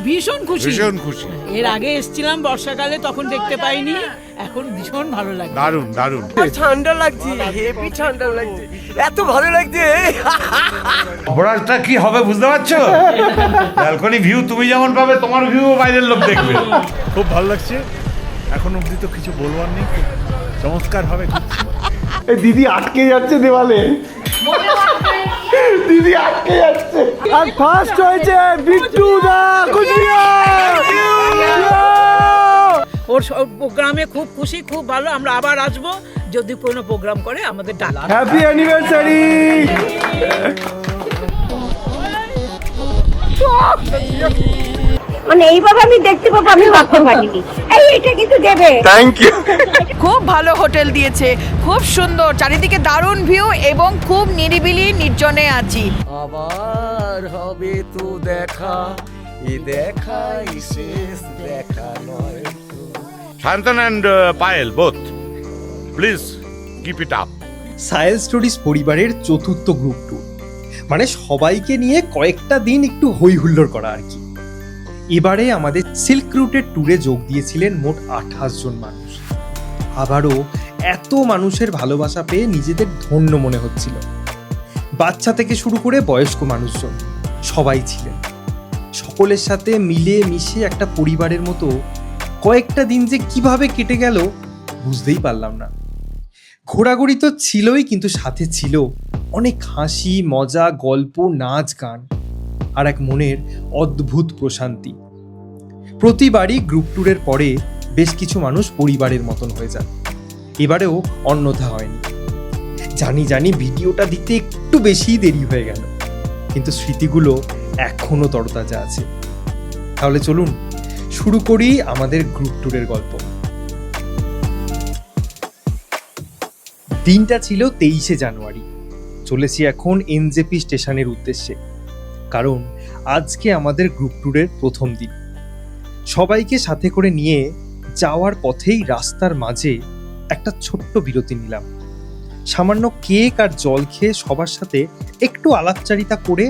ভীষণ খুশি, ভীষণ খুশি। এর আগে এসেছিলাম বর্ষাকালে, তখন দেখতে পাইনি, এখন ভীষণ ভালো লাগে। দারুণ দারুণ। ঠান্ডা লাগছে, হেভি ঠান্ডা লাগছে, এত ভালো লাগছে। বড়াটা কি হবে বুঝতে পারছো? ব্যালকনি ভিউ তুমি যেমন পাবে, তোমার ভিউ বাইরের লোক দেখবে। খুব ভালো লাগছে। এখন অবধি তো কিছু বলবার নেই, চমৎকার ভাবে দিদি আটকে যাচ্ছে দেওয়ালে, দিদি আটকে যাচ্ছে। আর ফার্স্ট হয়েছে বিট্টু দা, ওর প্রোগ্রামে খুব খুশি, খুব ভালো। আমরা আবার আসবো, যদি কোনো প্রোগ্রাম করে আমাদের ডাক। Happy anniversary. মানে এইভাবে আমি দেখতে পাবো, আমি ভাবতে পারিনি। এইটা কিন্তু দেবে। Thank you. খুব ভালো হোটেল দিয়েছে, খুব সুন্দর, চারিদিকে দারুণ ভিউ এবং খুব নিরিবিলি নির্জনে আছি। আবার হবে তো দেখা, এ দেখাই শেষ দেখা নয়। Shantan and Payel both, please keep it up. Sayel stories পরিবারের চতুর্থ গ্রুপ ট্যুর, মানে সবাইকে নিয়ে কয়েকটা দিন একটু হই হুল্লোড় করা আর কি। এবারে আমাদের সিল্ক রুটের ট্যুরে যোগ দিয়েছিলেন মোট 28 জন মানুষ। আবারও এত মানুষের ভালোবাসা পেয়ে নিজেদের ধন্য মনে হচ্ছিল। বাচ্চা থেকে শুরু করে বয়স্ক মানুষজন সবাই ছিলেন। সকলের সাথে মিলে মিশে একটা পরিবারের মতো কয়েকটা দিন যে কিভাবে কেটে গেল বুঝতেই পারলাম না। ঘোরাঘুরি তো ছিলই, কিন্তু সাথে ছিল অনেক হাসি, মজা, গল্প, নাচ, গান আর এক মনের অদ্ভুত প্রশান্তি। প্রতিবারই গ্রুপ ট্যুরের পরে বেশ কিছু মানুষ পরিবারের মতন হয়ে যান। এবারেও অন্যথা হয়নি। জানি ভিডিওটা দিতে একটু বেশি দেরি হয়ে গেল, কিন্তু স্মৃতিগুলো এখনো তরতাজা আছে। তাহলে চলুন শুরু করি আমাদের গ্রুপ ট্যুরের গল্প। দিনটা ছিল 23শে জানুয়ারি। চলেছি এখন এনজেপি স্টেশনের উদ্দেশ্যে, কারণ আজকে আমাদের গ্রুপ ট্যুরের প্রথম দিন। সবাইকে সাথে করে নিয়ে যাওয়ার পথেই রাস্তার মাঝে একটা ছোট্ট বিরতি নিলাম। সামান্য কেক আর জল খেয়ে সবার সাথে একটু আলাপচারিতা করে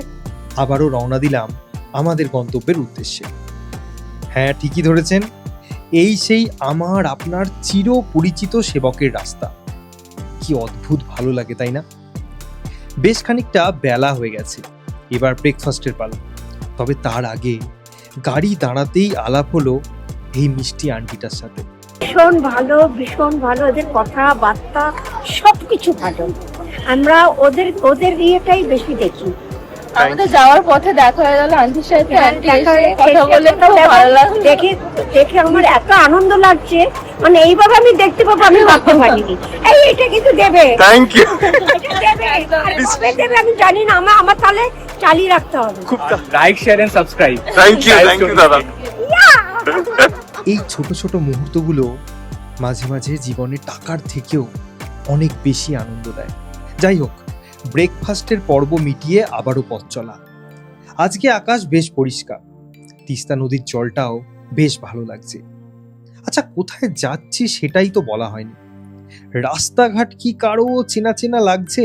আবারও রওনা দিলাম আমাদের গন্তব্যের উদ্দেশ্যে। হ্যাঁ, ঠিকই ধরেছেন, এই সেই আমার আপনার চির পরিচিত সেবকের রাস্তা। কি অদ্ভুত ভালো লাগে, তাই না? বেশ খানিকটা বেলা হয়ে গেছে, এবার ব্রেকফাস্টের পালা। তবে তার আগে গাড়ি দাঁড়াতেই আলাপ হলো এই মিষ্টি আন্টিটার সাথে। ভীষণ ভালো, ভীষণ ভালো, ওদের কথাবার্তা সবকিছু ভালো। আমরা ওদের ইয়েটাই বেশি দেখি। আমাদের যাওয়ার পথে দেখা হয়ে গেল আন্টির সাথে, আন্টি এসে কথা বলে খুব ভালো লাগলো। দেখে আমার এত আনন্দ লাগছে, মানে এইভাবে আমি দেখতে পাবো, আমি ভাবতে পারিনি। এইটা কিন্তু দেবে। Thank you. দেবে আমি জানি না, আমার তাহলে চালিয়ে রাখতে হবে। খুব like, share and subscribe. Thank you দাদা। এই ছোট ছোট মুহূর্তগুলো মাঝে মাঝে জীবনে টাকার থেকেও অনেক বেশি আনন্দ দেয়। যাই হোক, ব্রেকফাস্টের পর্ব মিটিয়ে আবারও পথ চলা। আজকে আকাশ বেশ পরিষ্কার, তিস্তা নদীর জলটাও বেশ ভালো লাগছে। আচ্ছা, কোথায় যাচ্ছি সেটাই তো বলা হয়নি। রাস্তাঘাট কি কারো চেনা চেনা লাগছে?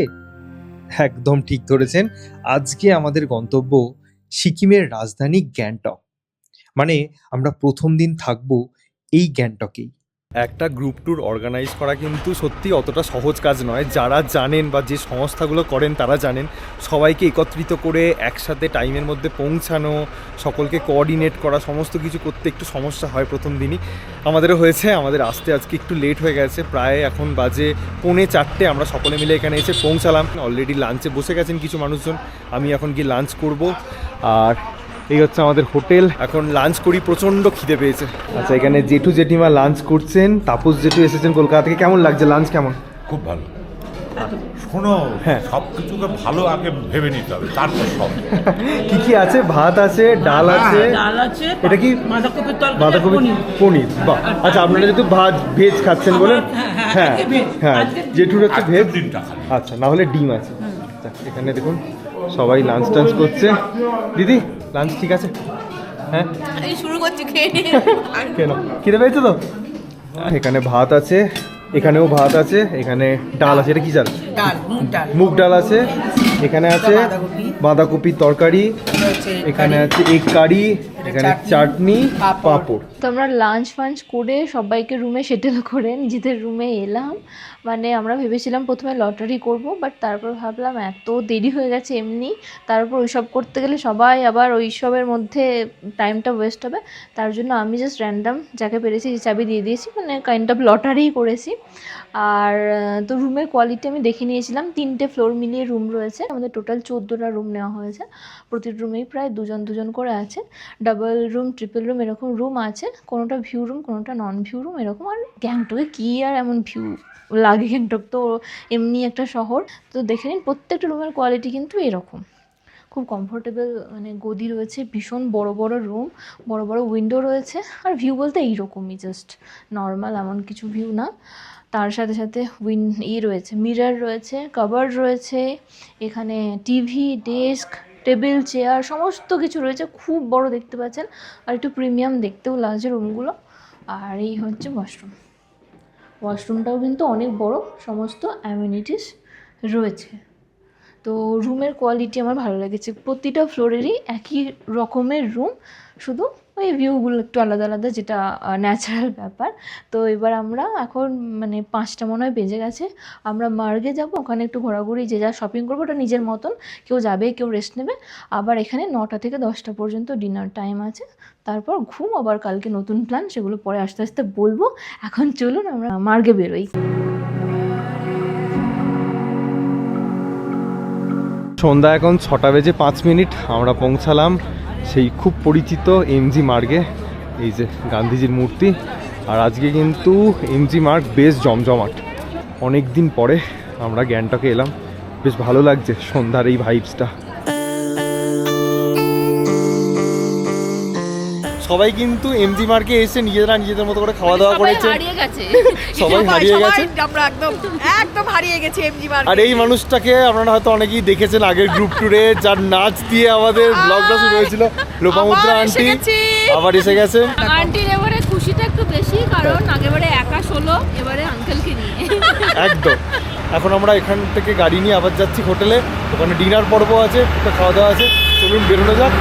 একদম ঠিক ধরেছেন, আজকে আমাদের গন্তব্য সিকিমের রাজধানী গ্যাংটক। মানে আমরা প্রথম দিন থাকবো এই গ্যাংটকেই। একটা গ্রুপ ট্যুর অর্গানাইজ করা কিন্তু সত্যি অতটা সহজ কাজ নয়। যারা জানেন বা যে সংস্থাগুলো করেন তারা জানেন, সবাইকে একত্রিত করে একসাথে টাইমের মধ্যে পৌঁছানো, সকলকে কোঅর্ডিনেট করা, সমস্ত কিছু করতে একটু সমস্যা হয় প্রথম দিনই। আমাদেরও হয়েছে, আমাদের আসতে আজকে একটু লেট হয়ে গেছে। প্রায় এখন বাজে 3:45, আমরা সকলে মিলে এখানে এসে পৌঁছালাম। অলরেডি লাঞ্চে বসে গেছেন কিছু মানুষজন, আমি এখন গিয়ে লাঞ্চ করব। আর এই হচ্ছে আমাদের হোটেল। এখন লাঞ্চ করি, প্রচণ্ড খিদে পেয়েছে। আচ্ছা, এখানে জেঠু জেঠিমা লাঞ্চ করছেন, তাপস জেঠু এসেছেন কলকাতা থেকে। কেমন লাগছে লাঞ্চ? কেমন? খুব ভালো। শোনো, হ্যাঁ, সব কিছুকে ভালো আগে ভেবে নিতে হবে, তারপর সব। কি কি আছে? ভাত আছে, ডাল আছে, ডাল আছে, এটা কি বাঁধাকপির তরকারি, বাঁধাকপি পনির। বাহ, আচ্ছা, আপনারা যেহেতু ভাত ভেজ খাচ্ছেন বলেন, হ্যাঁ হ্যাঁ, জেঠুর হচ্ছে ভেজ। দিনটা খালি। আচ্ছা, না হলে ডিম আছে। আচ্ছা, এখানে দেখুন সবাই লাঞ্চ টাঞ্চ করছে। দিদি, লাঞ্চ ঠিক আছে? হ্যাঁ, শুরু করছি, খেয়ে নিয়ে। কেন, খিদে পেয়েছো তো? এখানে ভাত আছে, এখানেও ভাত আছে, এখানে ডাল আছে। এটা কি চাল? ডাল, মুগ ডাল। মুগ ডাল আছে, এখানে আছে বাঁধাকপির তরকারি, এখানে আছে এগ কারি, এখানে চাটনি, পাঁপড়। তো আমরা লাঞ্চ ফাঞ্চ করে সবাইকে রুমে সেটেল করে নিজেদের রুমে এলাম। মানে আমরা ভেবেছিলাম প্রথমে লটারি করব, বাট তারপর ভাবলাম এত দেরি হয়ে গেছে এমনি, তারপর ওইসব করতে গেলে সবাই আবার ওইসবের মধ্যে টাইমটা ওয়েস্ট হবে। তার জন্য আমি জাস্ট র্যান্ডাম যাকে পেরেছি চাবি দিয়ে দিয়েছি, মানে কাইন্ড অফ লটারিই করেছি। আর তো রুমের কোয়ালিটি আমি দেখে নিয়েছিলাম, 3টে ফ্লোর মিলিয়ে রুম রয়েছে, আমাদের টোটাল 14টা রুম নেওয়া হয়েছে। প্রতিটি রুমেই প্রায় দুজন করে আছে, ডাবল রুম, ট্রিপল রুম এরকম রুম আছে, কোনোটা ভিউ রুম, কোনোটা নন ভিউ রুম এরকম। আর গ্যাংটকে কী আর এমন ভিউ লাগে, গ্যাংটক তো এমনি একটা শহর। তো দেখে নিন প্রত্যেকটা রুমের কোয়ালিটি কিন্তু এরকম, খুব কমফোর্টেবল, মানে গদি রয়েছে, ভীষণ বড় বড় রুম, বড় বড় উইন্ডো রয়েছে। আর ভিউ বলতে এইরকমই, জাস্ট নর্মাল, এমন কিছু ভিউ না। তার সাথে সাথে রয়েছে, মিরর রয়েছে, কাভার রয়েছে, এখানে টিভি, ডেস্ক, টেবিল, চেয়ার সমস্ত কিছু রয়েছে, খুব বড় দেখতে পাচ্ছেন। আর একটু প্রিমিয়াম দেখতেও লাগছে রুমগুলো। আর এই হচ্ছে ওয়াশরুমটাও কিন্তু অনেক বড়, সমস্ত অ্যামিনিটিস রয়েছে। তো রুমের কোয়ালিটি আমার ভালো লেগেছে, প্রতিটা ফ্লোরেরই একই রকমের রুম, শুধু ওই ভিউগুলো একটু আলাদা আলাদা, যেটা ন্যাচারাল ব্যাপার। তো এবার আমরা এখন মানে 5টা মনে হয় বেজে গেছে, আমরা মার্গে যাব, ওখানে একটু ঘোরাঘুরি, যে যা শপিং করবো ওটা নিজের মতন, কেউ যাবে কেউ রেস্ট নেবে। আবার এখানে 9টা থেকে 10টা পর্যন্ত ডিনার টাইম আছে, তারপর ঘুম। আবার কালকে নতুন প্ল্যান, সেগুলো পরে আস্তে আস্তে বলবো। এখন চলুন আমরা মার্গে বেরোই। সন্ধ্যা এখন 6টা বেজে 5 মিনিট, আমরা পৌঁছালাম সেই খুব পরিচিত এমজি মার্গে। এই যে গান্ধীজির মূর্তি। আর আজকে কিন্তু এমজি মার্গ বেশ জমজমাট, অনেক দিন পরে আমরা গ্যাংটকে এলাম, বেশ ভালো লাগছে সন্ধ্যার এই ভাইবসটা। সবাই কিন্তু এমজি মার্কে এসে নিজেদের মতো করে খাওয়া দাওয়া করেছে, সবাই হারিয়ে গেছে, আমরা একদম হারিয়ে গেছি এমজি মার্কেট। আর এই মানুষটাকে আপনারা হয়তো অনেকেই দেখেছেন আগের গ্রুপ ট্যুরে, যার নাচ দিয়ে আমাদের ব্লগটা শুরু হয়েছিল, লোপামুদ্রা আন্টি আবার এসে গেছে। আন্টির এবারে খুশিটা একটু বেশি, কারণ আগেবারে একা হলো, এবারে আঙ্কেলকে নিয়ে। একদম। এখন আমরা এখান থেকে গাড়ি নিয়ে আবার যাচ্ছি হোটেলে, ওখানে ডিনার পর্ব আছে, একটা খাওয়া দাওয়া আছে। চলুন বেরোনো যাক।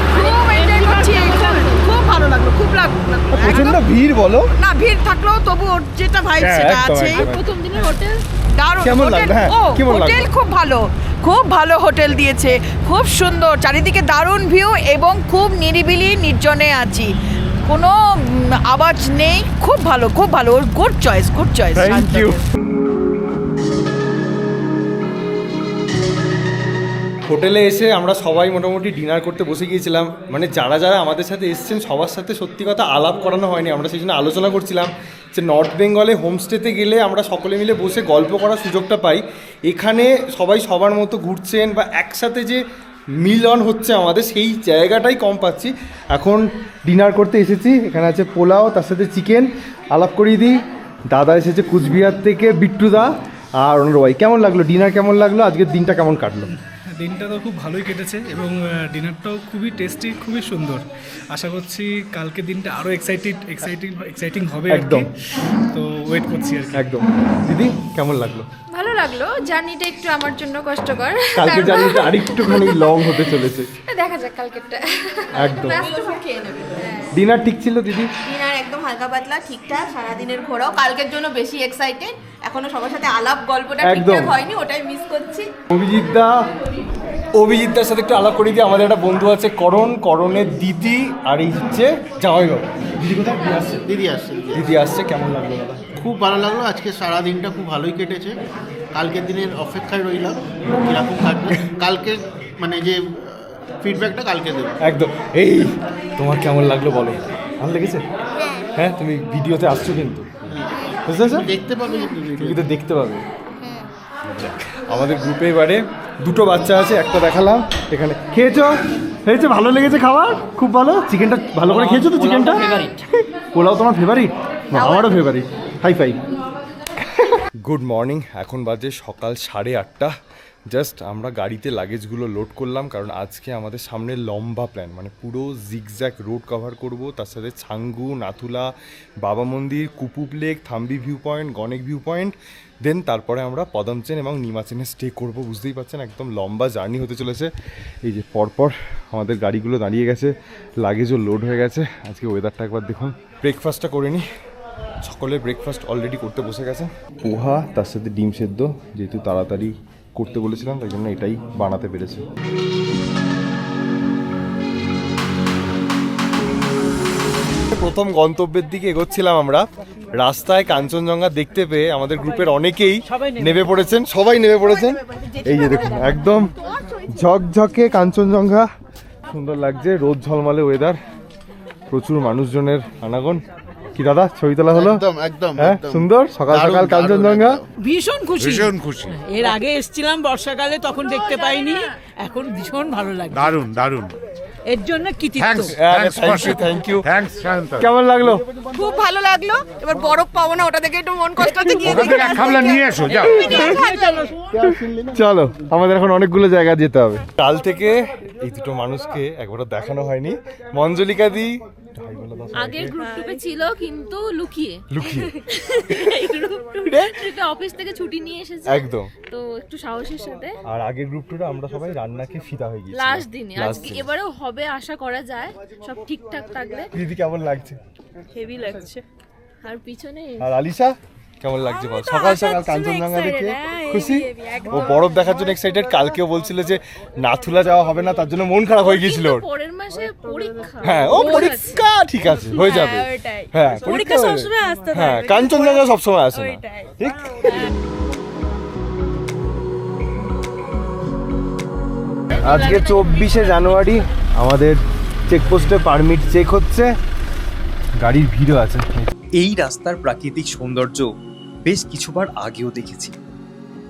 খুব ভালো লাগলো, খুব লাগলো। প্রচন্ড ভিড় বলো না, ভিড় থাকলেও তবু ওর যেটা ভাইব সেটা আছে। প্রথম দিনের হোটেল দারুণ, কেমন লাগলো? হ্যাঁ, কেমন লাগলো? হোটেল খুব ভালো হোটেল দিয়েছে, খুব সুন্দর, চারিদিকে দারুণ ভিউ এবং খুব নিরিবিলি নির্জনে আছি, কোনো আওয়াজ নেই, খুব ভালো গুড চয়েস। Thank you. হোটেলে এসে আমরা সবাই মোটামুটি ডিনার করতে বসে গিয়েছিলাম। মানে যারা আমাদের সাথে এসেছেন সবার সাথে সত্যি কথা আলাপ করানো হয়নি, আমরা সেই জন্য আলোচনা করছিলাম যে নর্থ বেঙ্গলে হোমস্টেতে গেলে আমরা সকলে মিলে বসে গল্প করার সুযোগটা পাই। এখানে সবাই সবার মতো ঘুরছেন বা একসাথে যে মিলন হচ্ছে আমাদের, সেই জায়গাটাই কম পাচ্ছি। এখন ডিনার করতে এসেছি, এখানে আছে পোলাও, তার সাথে চিকেন। আলাপ করিয়ে দিই, দাদা এসেছে কুচবিহার থেকে, বিট্টুদা আর ওনার ওয়াই। কেমন লাগলো ডিনার, কেমন লাগলো আজকের দিনটা, কেমন কাটলো? দিনটা তো খুব ভালোই কেটেছে এবং ডিনারটাও খুবই টেস্টি, খুবই সুন্দর। আশা করছি কালকে দিনটা আরও এক্সাইটিং হবে একদম। তো ওয়েট করছি আর কি। একদম। দিদি কেমন লাগলো? ভালো লাগলো, জার্নিটা একটু আমার জন্য কষ্টকর, কালকে জার্নিটা আরেকটুখানি লং হতে চলেছে, দেখা যাক কালকেরটা। একদম। খেয়ে নেবে। ডিনার ঠিক ছিল দিদি? ডিনার একদম হালকা পাতলা, ঠিকঠাক, সারাদিনের ঘোরাও। কালকের জন্য বেশি এক্সাইটেড, এখনো সবার সাথে আলাপ গল্পটা ঠিকঠাক হয়নি, ওটাই মিস করছি। অভিজিৎদার সাথে একটু আলাপ করে দিয়ে, আমাদের একটা বন্ধু আছে করণের দিদি, আর এই হচ্ছে জামাইবাবু। দিদি কোথায়? দিদি আসছে। কেমন লাগলো দাদা? খুব ভালো লাগলো, আজকে সারা দিনটা খুব ভালোই কেটেছে। কালকের দিনের অপেক্ষায় রইলাম কীরকম থাকবে, কালকে মানে যে ফিডব্যাকটা কালকে দেবো। একদম। এই তোমার কেমন লাগলো বলো? ভালো লেগেছে? হ্যাঁ, তুমি ভিডিওতে আসছো কিন্তু, বুঝতে পারছো? দেখতে পাবে, টিভিতে দেখতে পাবে। আমাদের গ্রুপে এবারে 2টো বাচ্চা আছে, একটা দেখালাম। এখানে খেয়েছো? ভালো লেগেছে খাবার? খুব ভালো। চিকেনটা ভালো করে খেয়েছো তো? চিকেনটা পোলাও তোমার ফেভারিট? আমারও favourite. High five. Good morning, এখন বাজে সকাল 8:30। জাস্ট আমরা গাড়িতে লাগেজগুলো লোড করলাম, কারণ আজকে আমাদের সামনে লম্বা প্ল্যান, মানে পুরো জিগজ্যাগ রোড কভার করব, তার সাথে Changu, Nathula, Baba Mandir, Kupup lake, Thambi view point, Ganek view point, then তারপরে আমরা পদমচেন এবং নিমাচেনে স্টে করব। বুঝতেই পারছেন একদম লম্বা জার্নি হতে চলেছে। এই যে পরপর আমাদের গাড়িগুলো দাঁড়িয়ে গেছে, লাগেজও লোড হয়ে গেছে। আজকে ওয়েদারটা একবার দেখুন। ব্রেকফাস্টটা করে নিই। সকলে ব্রেকফাস্ট অলরেডি করতে বসে গেছে। পোহা তার সাথে ডিম সেদ্ধ, যেহেতু তাড়াতাড়ি করতে বলেছিলাম তাই জন্য এটাই বানাতে পেরেছি। প্রথম গন্তব্যের দিকে এগোচ্ছিলাম আমরা, রাস্তায় কাঞ্চনজঙ্ঘা দেখতে পেয়ে আমাদের গ্রুপের অনেকেই নেমে পড়েছেন, সবাই নেমে পড়েছেন। এই যে দেখুন একদম ঝকঝকে কাঞ্চনজঙ্ঘা, সুন্দর লাগছে, রোদ ঝলমলে ওয়েদার, প্রচুর মানুষজনের আনাগোন। কি দাদা ছবি তোলা হলো? একদম একদম হ্যাঁ, সুন্দর সকাল সকাল কাঞ্চনজঙ্ঘা। ভীষণ খুশি, ভীষণ খুশি। এর আগে এসেছিলাম বর্ষাকালে, তখন দেখতে পাইনি, এখন ভীষণ ভালো লাগে। দারুণ দারুণ। এর জন্য কৃতিত্ব। Thank you. থ্যাঙ্কস শান্ত। কেমন লাগলো? খুব ভালো লাগলো। এবার বরফ পাবো না, ওটা দেখে একটু মন কষ্ট হচ্ছে। গিয়ে ওখান থেকে এক খাবলা নিয়ে এসো, যাও। চলো, আমাদের এখন অনেকগুলো জায়গা যেতে হবে। কাল থেকে এই দুটো মানুষকে একবারও দেখানো হয়নি। মঞ্জলিকা দি আগের গ্রুপ টুপে ছিল কিন্তু লুকিয়ে লুকিয়ে এই গ্রুপ টুপে অফিস থেকে ছুটি নিয়ে এসেছে একদম, তো একটু সাহসের সাথে। আর আগের গ্রুপ টুরে আমরা সবাই রান্নাকে ফিদা হয়ে গেছি লাস্ট দিনে, আজকে এবারেও হবে আশা করা যায়, সব ঠিকঠাক থাকলে। দিদি কেমন লাগছে? হেভি লাগছে। আর পিছনে আর আলিশা কেমন লাগছে বল? সকাল সকাল কাঞ্চনজঙ্ঘা দেখে খুশি? ও বরফ দেখার জন্য এক্সাইটেড। কালকেও বলছিল যে নাথুলা যাওয়া হবে না, তার জন্য মন খারাপ হয়ে গিয়েছিল ওর। পরের মাসে পরীক্ষা। হ্যাঁ, ও পরীক্ষা ঠিক আছে, হয়ে যাবে। হ্যাঁ, পরীক্ষা সবসময় আসতে থাকে। হ্যাঁ, কাঞ্চনজঙ্ঘা সবসময় আসে না, ঠিক? আজকে 24শে জানুয়ারি, আমাদের চেকপোস্টে পারমিট চেক হচ্ছে, গাড়ির ভিড়ও আছে। এই রাস্তার প্রাকৃতিক সৌন্দর্য বেশ কিছুবার আগেও দেখেছি,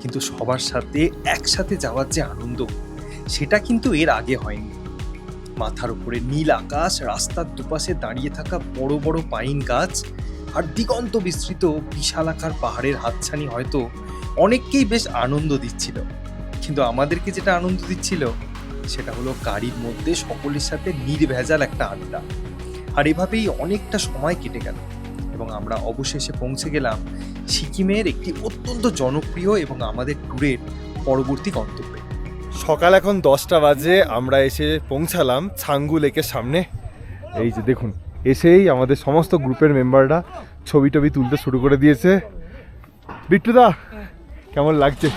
কিন্তু সবার সাথে একসাথে যাওয়ার যে আনন্দ সেটা কিন্তু এর আগে হয়নি। মাথার উপরে নীল আকাশ, রাস্তার দুপাশে দাঁড়িয়ে থাকা বড় বড় পাইন গাছ আর দিগন্ত বিস্তৃত বিশালাকার পাহাড়ের হাতছানি হয়তো অনেককেই বেশ আনন্দ দিচ্ছিল, কিন্তু আমাদেরকে যেটা আনন্দ দিচ্ছিল সেটা হলো গাড়ির মধ্যে সকলের সাথে নির্ভেজাল একটা আড্ডা। আর এভাবেই অনেকটা সময় কেটে গেল এবং আমরা অবশেষে পৌঁছে গেলাম সিকিমের একটি অত্যন্ত জনপ্রিয় এবং আমাদের ট্যুরের পরবর্তী গন্তব্যে। সকাল এখন 10টা বাজে, আমরা এসে পৌঁছালাম ছাঙ্গু লেকের সামনে। এই যে দেখুন, এসেই আমাদের সমস্ত গ্রুপের মেম্বাররা ছবি টবি তুলতে শুরু করে দিয়েছে। বিট্টুদা কেমন লাগছে?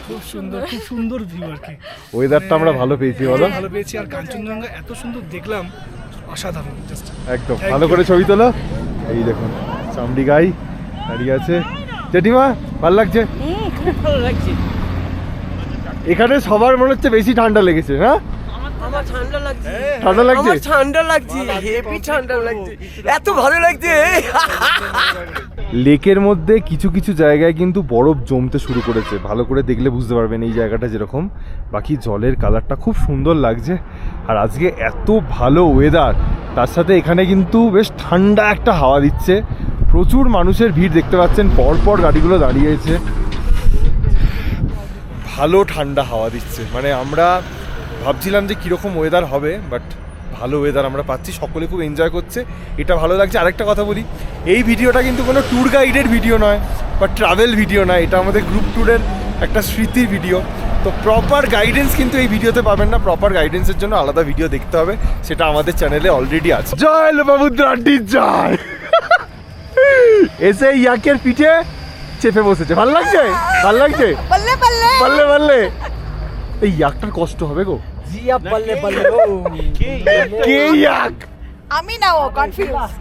খুব সুন্দর, খুব সুন্দর ভিউ আর কি। ওয়েদারটা আমরা ভালো পেয়েছি, বলো? ভালো পেয়েছি, আর কাঞ্চনজঙ্ঘা এত সুন্দর দেখলাম, অসাধারণ। জাস্ট একদম ভালো করে ছবি তোলো। এই দেখুন চামড়ি গাই দাঁড়িয়ে আছে। জেঠিমা ভালো লাগছে? খুব ভালো লাগছে। এখানে সবার মনে হচ্ছে বেশি ঠান্ডা লেগেছে, হ্যাঁ? আমার ঠান্ডা লাগছে, ঠান্ডা লাগছে? আমার ঠান্ডা লাগছে, হেভি ঠান্ডা লাগছে, এত ভালো লাগছে। লেকের মধ্যে কিছু কিছু জায়গায় কিন্তু বরফ জমতে শুরু করেছে, ভালো করে দেখলে বুঝতে পারবেন এই জায়গাটা যেরকম। বাকি জলের কালারটা খুব সুন্দর লাগছে। আর আজকে এত ভালো ওয়েদার, তার সাথে এখানে কিন্তু বেশ ঠান্ডা একটা হাওয়া দিচ্ছে। প্রচুর মানুষের ভিড় দেখতে পাচ্ছেন, পরপর গাড়িগুলো দাঁড়িয়েছে, ভালো ঠান্ডা হাওয়া দিচ্ছে। মানে আমরা ভাবছিলাম যে কীরকম ওয়েদার হবে, বাট ভালো ওয়েদার আমরা পাচ্ছি, সকলে খুব এনজয় করছে, এটা ভালো লাগছে। আরেকটা কথা বলি, এই ভিডিওটা কিন্তু কোনো ট্যুর গাইডের ভিডিও নয় বা ট্রাভেল ভিডিও নয়, এটা আমাদের গ্রুপ ট্যুরের একটা স্মৃতির ভিডিও। তো প্রপার গাইডেন্স কিন্তু এই ভিডিওতে পাবেন না, প্রপার গাইডেন্সের জন্য আলাদা ভিডিও দেখতে হবে, সেটা আমাদের চ্যানেলে অলরেডি আছে। জয় লোপামুদ্রা আন্টি জয়। এসে ইয়াকের পিঠে চেপে বসেছে, ভালো লাগছে? ভালো লাগছে? বললে বললে বললে বললে এই ইয়াকটার কষ্ট হবে গো। জিয়া বললে বললে কে ইয়াক? আমি না, ও কনফিউজ।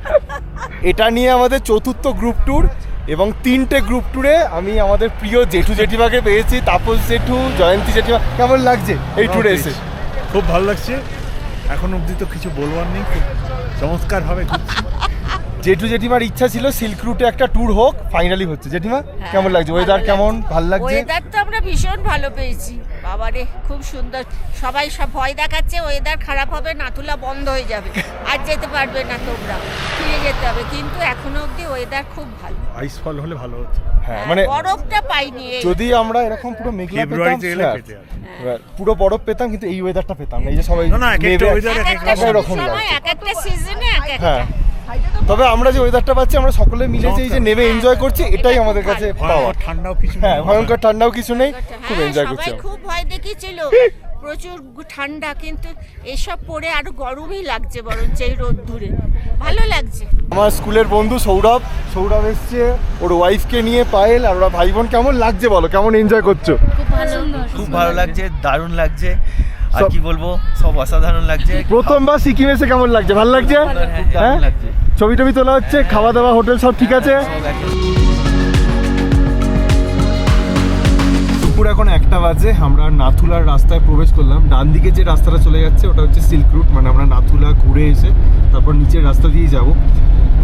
এটা নিয়ে আমাদের চতুর্থ গ্রুপ ট্যুর, এবং 3টে গ্রুপ ট্যুরে আমি আমাদের প্রিয় জেঠু জেঠিমাকে পেয়েছি, তাপস জেঠু, জয়ন্তী জেঠিমা। কেমন লাগছে এই ট্যুরে এসে? খুব ভালো লাগছে। এখন অবধি তো কিছু বলবার নেই, খুব চমৎকারভাবে ঘুরছি। জেঠু জেঠিমার ইচ্ছা ছিল সিল্ক রুটে একটা ট্যুর হোক, ফাইনালি হচ্ছে। জেঠিমা কেমন লাগছে? ওয়েদার কেমন? ভালো লাগছে? ওয়েদার তো আমরা ভীষণ ভালো পেয়েছি, বাবারে খুব সুন্দর। সবাই সব ভয় দেখাচ্ছে ওয়েদার খারাপ হবে, নাথুলা বন্ধ হয়ে যাবে, আর যেতে পারবে না তোমরা, ফিরে যেতে হবে, কিন্তু এখনো অবধি ওয়েদার খুব ভালো। আইস ফল হলে ভালো হতো। হ্যাঁ মানে বরফটা পাইনি যদি আমরা এরকম পুরো মেঘলা পেতাম, ফেব্রুয়ারিতে এলে flat, কেটে যাবে। পুরো বরফ পেতাম, কিন্তু এই ওয়েদারটা পেতাম না। এই যে সবাই না, এক একটা নেবে, weather এক এক এক রকম সময় লাগছে। এক একটা সিজনে এক একটা। হ্যাঁ, তবে আমরা যে ওয়েদারটা পাচ্ছি, আমরা সকলে মিলে যে এই যে নেমে এনজয় করছি, এটাই আমাদের কাছে পাওয়া। ঠান্ডাও কিছু হ্যাঁ, ভয়ঙ্কর ঠান্ডাও কিছু নেই, খুব এনজয় করছি সবাই আমরা। খুব ভয় দেখিয়েছিল, প্রচুর ঠান্ডা, কিন্তু এসব পরে আরো গরমই লাগছে বরঞ্চ এই রোদ দূরে, ভালো লাগছে। আমার স্কুলের বন্ধু সৌরভ এসছে, ওর ওয়াইফকে নিয়ে, পায়েল আর ওরা ভাই বোন। কেমন লাগছে বলো, কেমন এনজয় করছো? খুব ভালো লাগছে, দারুণ লাগছে, আর কি বলবো, সব অসাধারণ লাগছে। প্রথমবার সিকিম এসে কেমন লাগছে? ভালো লাগছে? হ্যাঁ, ছবি টবি তোলা হচ্ছে, খাওয়া দাওয়া হোটেল সব ঠিক আছে? দুপুর এখন 1টা বাজে, আমরা নাথুলার রাস্তায় প্রবেশ করলাম। ডান দিকে যে রাস্তাটা চলে যাচ্ছে ওটা হচ্ছে সিল্ক রুট, মানে আমরা নাথুলা ঘুরে এসে তারপর নিচের রাস্তা দিয়েই যাব।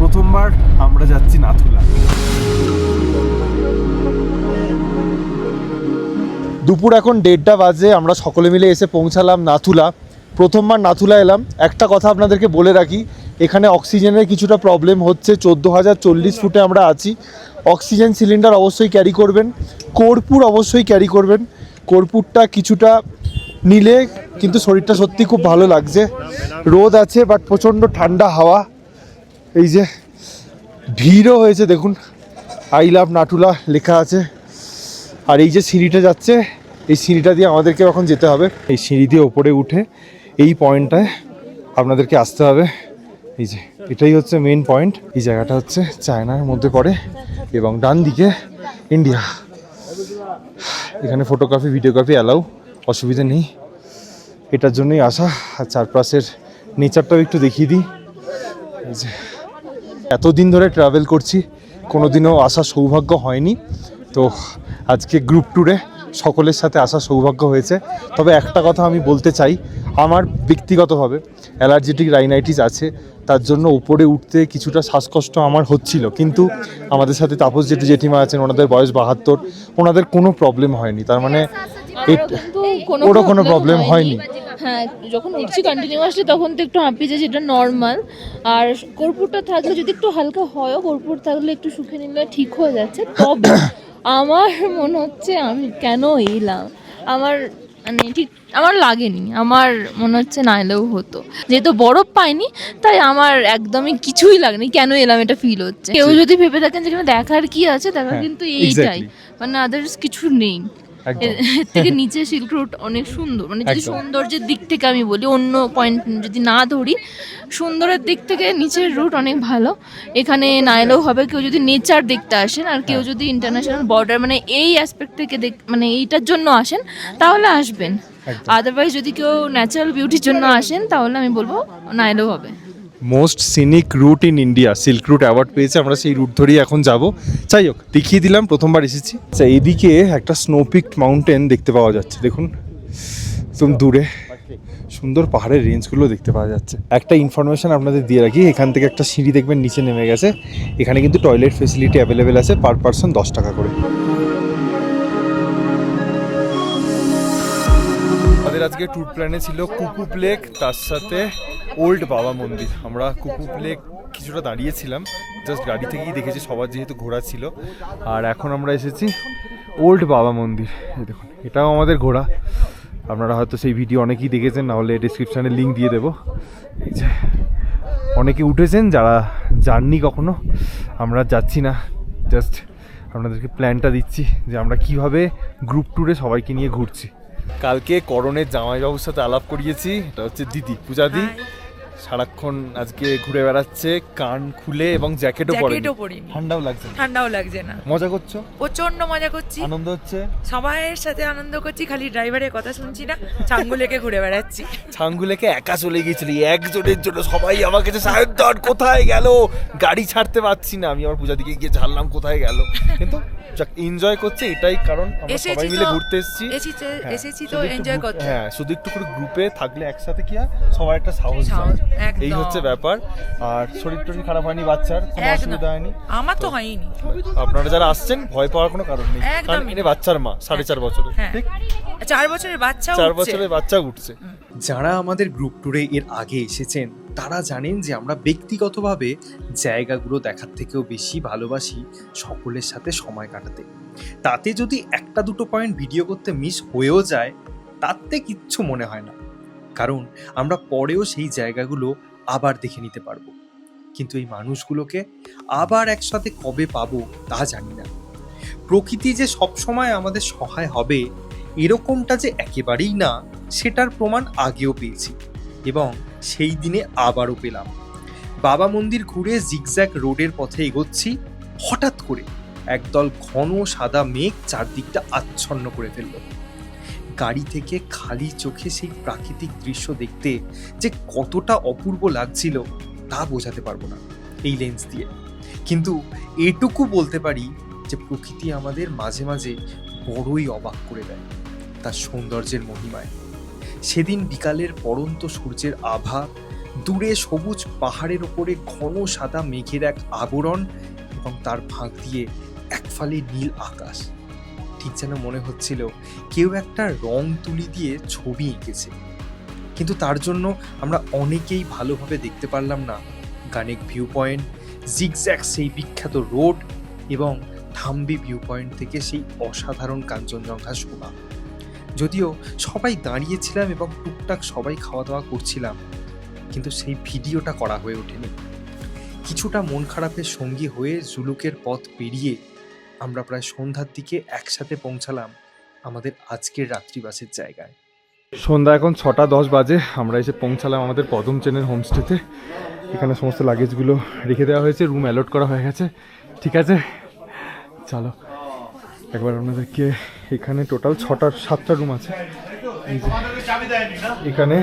প্রথমবার আমরা যাচ্ছি নাথুলা। দুপুর এখন 1:30 বাজে, আমরা সকলে মিলে এসে পৌঁছালাম নাথুলা। প্রথমবার নাথুলা এলাম। একটা কথা আপনাদেরকে বলে রাখি, এখানে অক্সিজেনের কিছুটা প্রবলেম হচ্ছে। 14,040 ফুটে আমরা আছি। অক্সিজেন সিলিন্ডার অবশ্যই ক্যারি করবেন, কর্পূর অবশ্যই ক্যারি করবেন। কর্পূরটা কিছুটা নিলে কিন্তু শরীরটা সত্যি খুব ভালো লাগছে। রোদ আছে বাট প্রচণ্ড ঠান্ডা হাওয়া। এই যে ভিড়ও হয়েছে দেখুন, আই লাভ নাথুলা লেখা আছে। আর এই যে সিঁড়িটা যাচ্ছে, এই সিঁড়িটা দিয়ে আমাদেরকে এখন যেতে হবে। এই সিঁড়ি দিয়ে ওপরে উঠে এই পয়েন্টটায় আপনাদেরকে আসতে হবে। এই যে এটাই হচ্ছে মেন পয়েন্ট। এই জায়গাটা হচ্ছে চায়নার মধ্যে পড়ে এবং ডান দিকে ইন্ডিয়া। এখানে ফটোগ্রাফি ভিডিওগ্রাফি অ্যালাউ, অসুবিধা নেই। এটার জন্যই আসা। আর চারপাশের নেচারটাও একটু দেখিয়ে দিই। এই যে এতদিন ধরে ট্রাভেল করছি, কোনোদিনও আসার সৌভাগ্য হয়নি, তো আজকে গ্রুপ ট্যুরে সকলের সাথে আসার সৌভাগ্য হয়েছে। তবে একটা কথা আমি বলতে চাই, আমার ব্যক্তিগতভাবে অ্যালার্জেটিক রাইনাইটিস আছে, তার জন্য উপরে উঠতে কিছুটা শ্বাসকষ্ট আমার হচ্ছিল, কিন্তু আমাদের সাথে তাপস জেঠু জেঠিমা আছেন, ওনাদের বয়স 72, ওনাদের কোনো প্রবলেম হয়নি। তার মানে ওরও কোনো প্রবলেম হয়নি। হ্যাঁ, যখন উঠছি কন্টিনিউয়াসলি তখন তো একটু হাঁপিয়ে যায়, যেটা নর্মাল। আর কর্পূরটা থাকলে যদি একটু হালকা হয়ও, কর্পূর থাকলে একটু শুকিয়ে নিলে ঠিক হয়ে যাচ্ছে। তবে আমার মনে হচ্ছে আমি কেন এলাম, আমার মানে ঠিক আমার লাগেনি, আমার মনে হচ্ছে না এলেও হতো, যেহেতু বরফ পাইনি তাই আমার একদমই কিছুই লাগেনি। কেন এলাম এটা ফিল হচ্ছে। কেউ যদি ভেবে থাকেন যেখানে দেখার কি আছে, দেখার কিন্তু এইটাই, মানে আদার্স কিছু নেই। এর থেকে নিচে সিল্ক রুট অনেক সুন্দর, মানে যদি সৌন্দর্যের দিক থেকে আমি বলি, অন্য পয়েন্ট যদি না ধরি, সুন্দরের দিক থেকে নিচের রুট অনেক ভালো। এখানে না এলেও হবে, কেউ যদি নেচার দেখতে আসেন আর কেউ যদি ইন্টারন্যাশনাল বর্ডার মানে এই অ্যাসপেক্ট থেকে মানে এইটার জন্য আসেন তাহলে আসবেন। আদারওয়াইজ যদি কেউ ন্যাচারাল বিউটির জন্য আসেন তাহলে আমি বলবো না এলেও হবে। Most scenic route in India, silk route award পেয়েছে। আমরা সেই রুট ধরেই এখন যাব। যাই হোক, দেখিয়ে দিলাম, প্রথমবার এসেছি। আচ্ছা, এদিকে একটা স্নোপিক মাউন্টেন দেখতে পাওয়া যাচ্ছে, দেখুন একদম দূরে সুন্দর পাহাড়ের রেঞ্জগুলো দেখতে পাওয়া যাচ্ছে। একটা ইনফরমেশন আপনাদের দিয়ে রাখি, এখান থেকে একটা সিঁড়ি দেখবেন নিচে নেমে গেছে। এখানে কিন্তু টয়লেট ফেসিলিটি অ্যাভেলেবেল আছে, পার পারসন 10 টাকা করে। আমাদের আজকে ট্যুর প্ল্যানে ছিল কুপুপ লেক, তার সাথে ওল্ড বাবা মন্দির। আমরা কুপুপ লেক কিছুটা দাঁড়িয়েছিলাম, জাস্ট গাড়ি থেকেই দেখেছি, সবার যেহেতু ঘোরা ছিল। আর এখন আমরা এসেছি ওল্ড বাবা মন্দির। এই দেখুন, এটাও আমাদের ঘোরা। আপনারা হয়তো সেই ভিডিও অনেকেই দেখেছেন, নাহলে ডিসক্রিপশানে লিঙ্ক দিয়ে দেবো। এই যে অনেকে উঠেছেন, যারা যাননি কখনো, আমরা যাচ্ছি না, জাস্ট আপনাদেরকে প্ল্যানটা দিচ্ছি যে আমরা কিভাবে গ্রুপ ট্যুরে সবাইকে নিয়ে ঘুরছি। কালকে করণের জামাইবাবুর সাথে আলাপ করিয়েছি, এটা হচ্ছে দিদি, পূজাদি। সারাক্ষণ আজকে ঘুরে বেড়াচ্ছে কান খুলে, এবং জ্যাকেটও পরেনি। ঠান্ডাও লাগছে না? মজা করছো? প্রচন্ড মজা করছি, আনন্দ হচ্ছে, সবাইয়ের সাথে আনন্দ করছি, খালি ড্রাইভারের কথা শুনছি না, ছাঙ্গুলেকে ঘুরে বেড়াচ্ছি। ছাঙ্গুলেকে একা চলে গিয়েছিলি একজনের জন্য, সবাই আমাকে যে সায়ন্তন কোথায় গেল, গাড়ি ছাড়তে পারছি না। আমি আমার পূজা দিকে গিয়ে ঝাড়লাম কোথায় গেল, কিন্তু এনজয় করছে, এটাই কারণ আমরা সবাই মিলে ঘুরতে এসেছি তো এনজয় করতে। হ্যাঁ, শুধু একটু করে গ্রুপে থাকলে একসাথে কি হয়, সবার একটা সাহস এই হচ্ছে ব্যাপার। আর শরীর টরীর খারাপ হয়নি বাচ্চার, কোনো অসুবিধা হয়নি? আমার তো হয়নি। আপনারা যারা আসছেন ভয় পাওয়ার কোনো কারণ নেই, কারণ এনে বাচ্চার মা 4.5 বছরের, ঠিক 4 বছরের বাচ্চা, 4 বছরের বাচ্চা উঠছে। যারা আমাদের গ্রুপ ট্যুরে এর আগে এসেছেন তারা জানেন যে আমরা ব্যক্তিগতভাবে জায়গাগুলো দেখার থেকেও বেশি ভালোবাসি সকলের সাথে সময় কাটাতে। তাতে যদি একটা দুটো পয়েন্ট ভিডিও করতে মিস হয়েও যায় তাতে কিচ্ছু মনে হয় না, কারণ আমরা পরেও সেই জায়গাগুলো আবার দেখে নিতে পারবো। কিন্তু এই মানুষগুলোকে আবার একসাথে কবে পাবো তা জানি না। প্রকৃতি যে সবসময় আমাদের সহায় হবে এরকমটা যে একেবারেই না, সেটার প্রমাণ আগেও পেয়েছি এবং সেই দিনে আবারও পেলাম। বাবা মন্দির ঘুরে জিগজ্যাগ রোডের পথে এগোচ্ছি, হঠাৎ করে একদল ঘন সাদা মেঘ চারদিকটা আচ্ছন্ন করে ফেলল। গাড়ি থেকে খালি চোখে সেই প্রাকৃতিক দৃশ্য দেখতে যে কতটা অপূর্ব লাগছিল তা বোঝাতে পারবো না এই লেন্স দিয়ে। কিন্তু এটুকু বলতে পারি যে প্রকৃতি আমাদের মাঝে মাঝে বড়ই অবাক করে দেয় তার সৌন্দর্যের মহিমায়। সেদিন বিকালের পড়ন্ত সূর্যের আভা, দূরে সবুজ পাহাড়ের ওপরে ঘন সাদা মেঘের এক আবরণ এবং তার ফাঁক দিয়ে এক ফালি নীল আকাশ, ঠিক যেন মনে হচ্ছিল কেউ একটা রং তুলি দিয়ে ছবি এঁকেছে। কিন্তু তার জন্য আমরা অনেকেই ভালোভাবে দেখতে পারলাম না গানেক ভিউ পয়েন্ট, জিগজ্যাগ সেই বিখ্যাত রোড এবং থাম্বি ভিউ পয়েন্ট থেকে সেই অসাধারণ কাঞ্চনজঙ্ঘা শোভা। যদিও সবাই দাঁড়িয়েছিলাম এবং টুকটাক সবাই খাওয়া দাওয়া করছিলাম, কিন্তু সেই ভিডিওটা করা হয়ে ওঠেনি। কিছুটা মন খারাপের সঙ্গী হয়ে জুলুকের পথ পেরিয়ে আমরা প্রায় সন্ধ্যার দিকে একসাথে পৌঁছালাম আমাদের আজকের রাত্রিবাসের জায়গায়। সন্ধ্যা এখন 6:10 বাজে, আমরা এসে পৌঁছালাম আমাদের পদম চেনের হোমস্টেতে। এখানে সমস্ত লাগেজগুলো রেখে দেওয়া হয়েছে, রুম অ্যালট করা হয়ে গেছে। ঠিক আছে, চলো একবার আপনাদেরকে, এখানে টোটাল 7টা রুম আছে। এখানে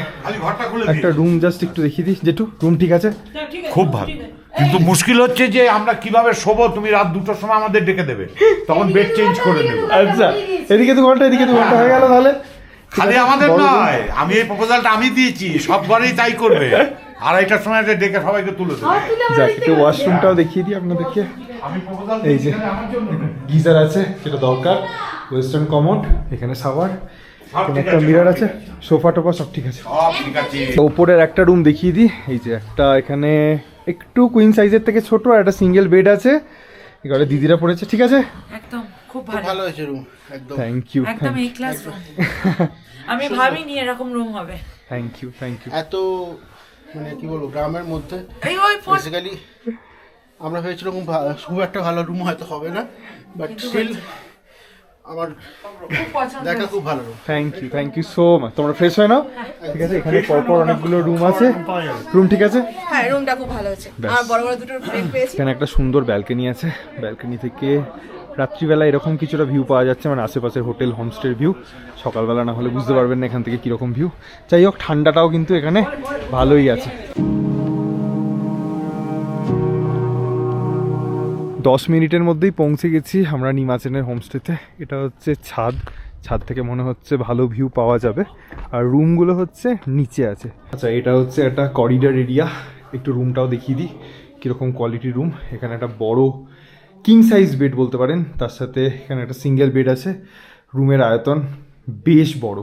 একটা রুম জাস্ট একটু দেখিয়ে দিই, যেটু রুম ঠিক আছে, খুব ভালো। কিন্তু মুশকিল হচ্ছে যে আমরা কিভাবে শোবো, তুমি রাত 2টোর সময় আমাদের ডেকে দেবে, তখন বেড চেঞ্জ করে নেব। আচ্ছা, এদিকে 2 ঘন্টা এদিকে 2 ঘন্টা হয়ে গেল তাহলে। খালি আমাদের নয়, আমি এই প্রপোজালটা আমি দিয়েছি, সব ঘরেই তাই করবে। 2:30টার সময় ডেকে সবাইকে তুলে দেবে। যাক, একটু ওয়াশরুমটাও দেখিয়ে দিই আপনাদেরকে। এই যে গিজার আছে, যেটা দরকার, ওয়েস্টার্ন কমোড, এখানে শাওয়ার, এখানে একটা মিরর আছে, সোফা টোফা সব ঠিক আছে। ওপরের একটা রুম দেখিয়ে দিই। এই যে একটা এখানে একটু কুইন সাইজের থেকে ছোট আর একটা সিঙ্গেল বেড আছে, এখানে দিদিরা পড়েছে। ঠিক আছে, একদম খুব ভালো, ভালো হয়েছে রুম, একদম থ্যাংক ইউ, একদম এই ক্লাস রুম। আমি ভাবিনি এরকম রুম হবে। Thank you, thank you. এত মানে কি বলবো, গ্রামের মধ্যে বেসিক্যালি আমরা ভেবেছিলাম খুব একটা ভালো রুম হয়তো হবে না, বাট স্টিল আমার দেখা খুব ভালো room. Thank you so much. তোমরা ফ্রেশ হয়ে নাও। ঠিক আছে, এখানে পরপর অনেকগুলো রুম আছে, রুম ঠিক আছে। হ্যাঁ, রুমটা খুব ভালো আছে। আর বড় বড় দুটো বেড পেয়েছি। এখানে একটা সুন্দর ব্যালকনি আছে, ব্যালকনি থেকে রাত্রিবেলা এরকম কিছুটা ভিউ পাওয়া যাচ্ছে, মানে আশেপাশের হোটেল হোমস্টের ভিউ। সকালবেলা না হলে বুঝতে পারবেন না এখান থেকে কীরকম ভিউ। যাই হোক, ঠান্ডাটাও কিন্তু এখানে ভালোই আছে। 10 মিনিটের মধ্যেই পৌঁছে গেছি আমরা নিমাচেনের হোমস্টেতে। এটা হচ্ছে ছাদ থেকে মনে হচ্ছে ভালো ভিউ পাওয়া যাবে। আর রুমগুলো হচ্ছে নিচে আছে। আচ্ছা, এটা হচ্ছে একটা করিডর এরিয়া, একটু রুমটাও দেখিয়ে দিই কীরকম কোয়ালিটির রুম। এখানে একটা বড় কিং সাইজ বেড বলতে পারেন, তার সাথে এখানে একটা সিঙ্গেল বেড আছে। রুমের আয়তন বেশ বড়,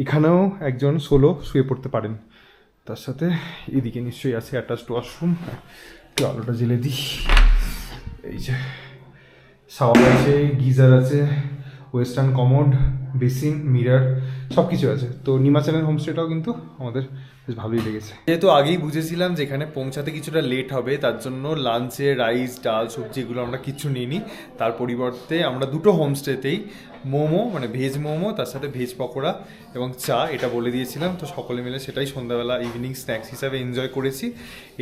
এখানেও একজন সোলো শুয়ে পড়তে পারেন। তার সাথে এদিকে নিশ্চয়ই আছে অ্যাটাচড ওয়াশরুম। আলোটা জ্বেলে দিই। এই যে শাওয়ার আছে, গিজার আছে, ওয়েস্টার্ন কমোড, বেসিন, মিরর সব কিছু আছে। তো নিমাচেনের হোমস্টেটাও কিন্তু আমাদের বেশ ভালোই লেগেছে। যেহেতু আগেই বুঝেছিলাম যে এখানে পৌঁছাতে কিছুটা লেট হবে, তার জন্য লাঞ্চে রাইস, ডাল, সবজি এগুলো আমরা কিচ্ছু নিইনি। তার পরিবর্তে আমরা 2টো হোমস্টেতেই মোমো, মানে ভেজ মোমো, তার সাথে ভেজ পকোড়া এবং চা এটা বলে দিয়েছিলাম। তো সকলে মিলে সেটাই সন্ধ্যাবেলা ইভিনিং স্ন্যাক্স হিসাবে এনজয় করেছি।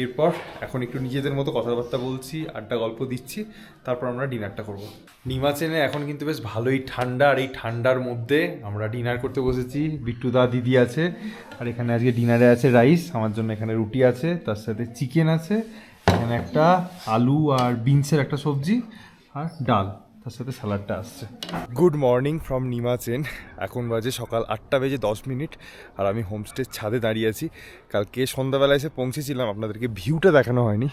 এরপর এখন একটু নিজেদের মতো কথাবার্তা বলছি, আড্ডা গল্প দিচ্ছি, তারপর আমরা ডিনারটা করব। নিমাচেনে এখন কিন্তু বেশ ভালোই ঠান্ডা, আর এই ঠান্ডার মধ্যে আমরা ডিনার করতে বসেছি। বিট্টুদা, দিদি আছে, আর এখানে আজকে ডিনারে আছে রাইস, আমার জন্য এখানে রুটি আছে, তার সাথে চিকেন আছে, এখানে একটা আলু আর বিনসের একটা সবজি আর ডাল, তার সাথে স্যালাডটা আসছে। Good morning from Nimachen. এখন বাজে সকাল 8:10 আর আমি হোমস্টের ছাদে দাঁড়িয়ে আছি। কালকে সন্ধ্যাবেলা এসে পৌঁছেছিলাম, আপনাদেরকে ভিউটা দেখানো হয়নি।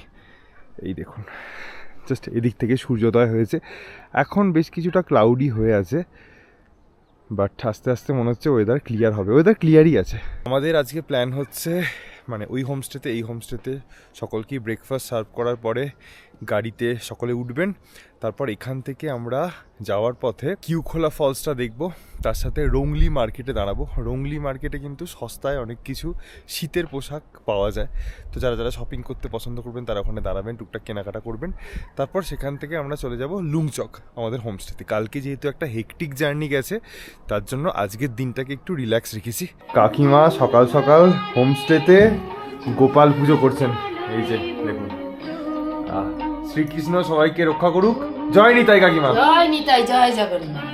এই দেখুন, জাস্ট এদিক থেকে সূর্যোদয় হয়েছে। এখন বেশ কিছুটা ক্লাউডি হয়ে আছে, বাট আস্তে আস্তে মনে হচ্ছে ওয়েদার ক্লিয়ার হবে। ওয়েদার ক্লিয়ারই আছে। আমাদের আজকে প্ল্যান হচ্ছে মানে ওই হোমস্টেতে, এই হোমস্টেতে সকলকেই ব্রেকফাস্ট সার্ভ করার পরে গাড়িতে সকলে উঠবেন। তারপর এখান থেকে আমরা যাওয়ার পথে কিউখোলা ফলসটা দেখব, তার সাথে রংলি মার্কেটে দাঁড়াবো। রংলি মার্কেটে কিন্তু সস্তায় অনেক কিছু শীতের পোশাক পাওয়া যায়, তো যারা যারা শপিং করতে পছন্দ করবেন তারা ওখানে দাঁড়াবেন, টুকটাক কেনাকাটা করবেন। তারপর সেখান থেকে আমরা চলে যাব লুংচক আমাদের হোমস্টেতে। কালকে যেহেতু একটা হেকটিক জার্নি গেছে, তার জন্য আজকের দিনটাকে একটু রিল্যাক্স রেখেছি। কাকিমা সকাল সকাল হোমস্টেতে গোপাল পুজো করছেন। এই যে দেখুন, শ্রীকৃষ্ণ সবাইকে রক্ষা করুক। জয় নিতাই কাকিমা। জয় নিতাই, জয় জগন্নাথ।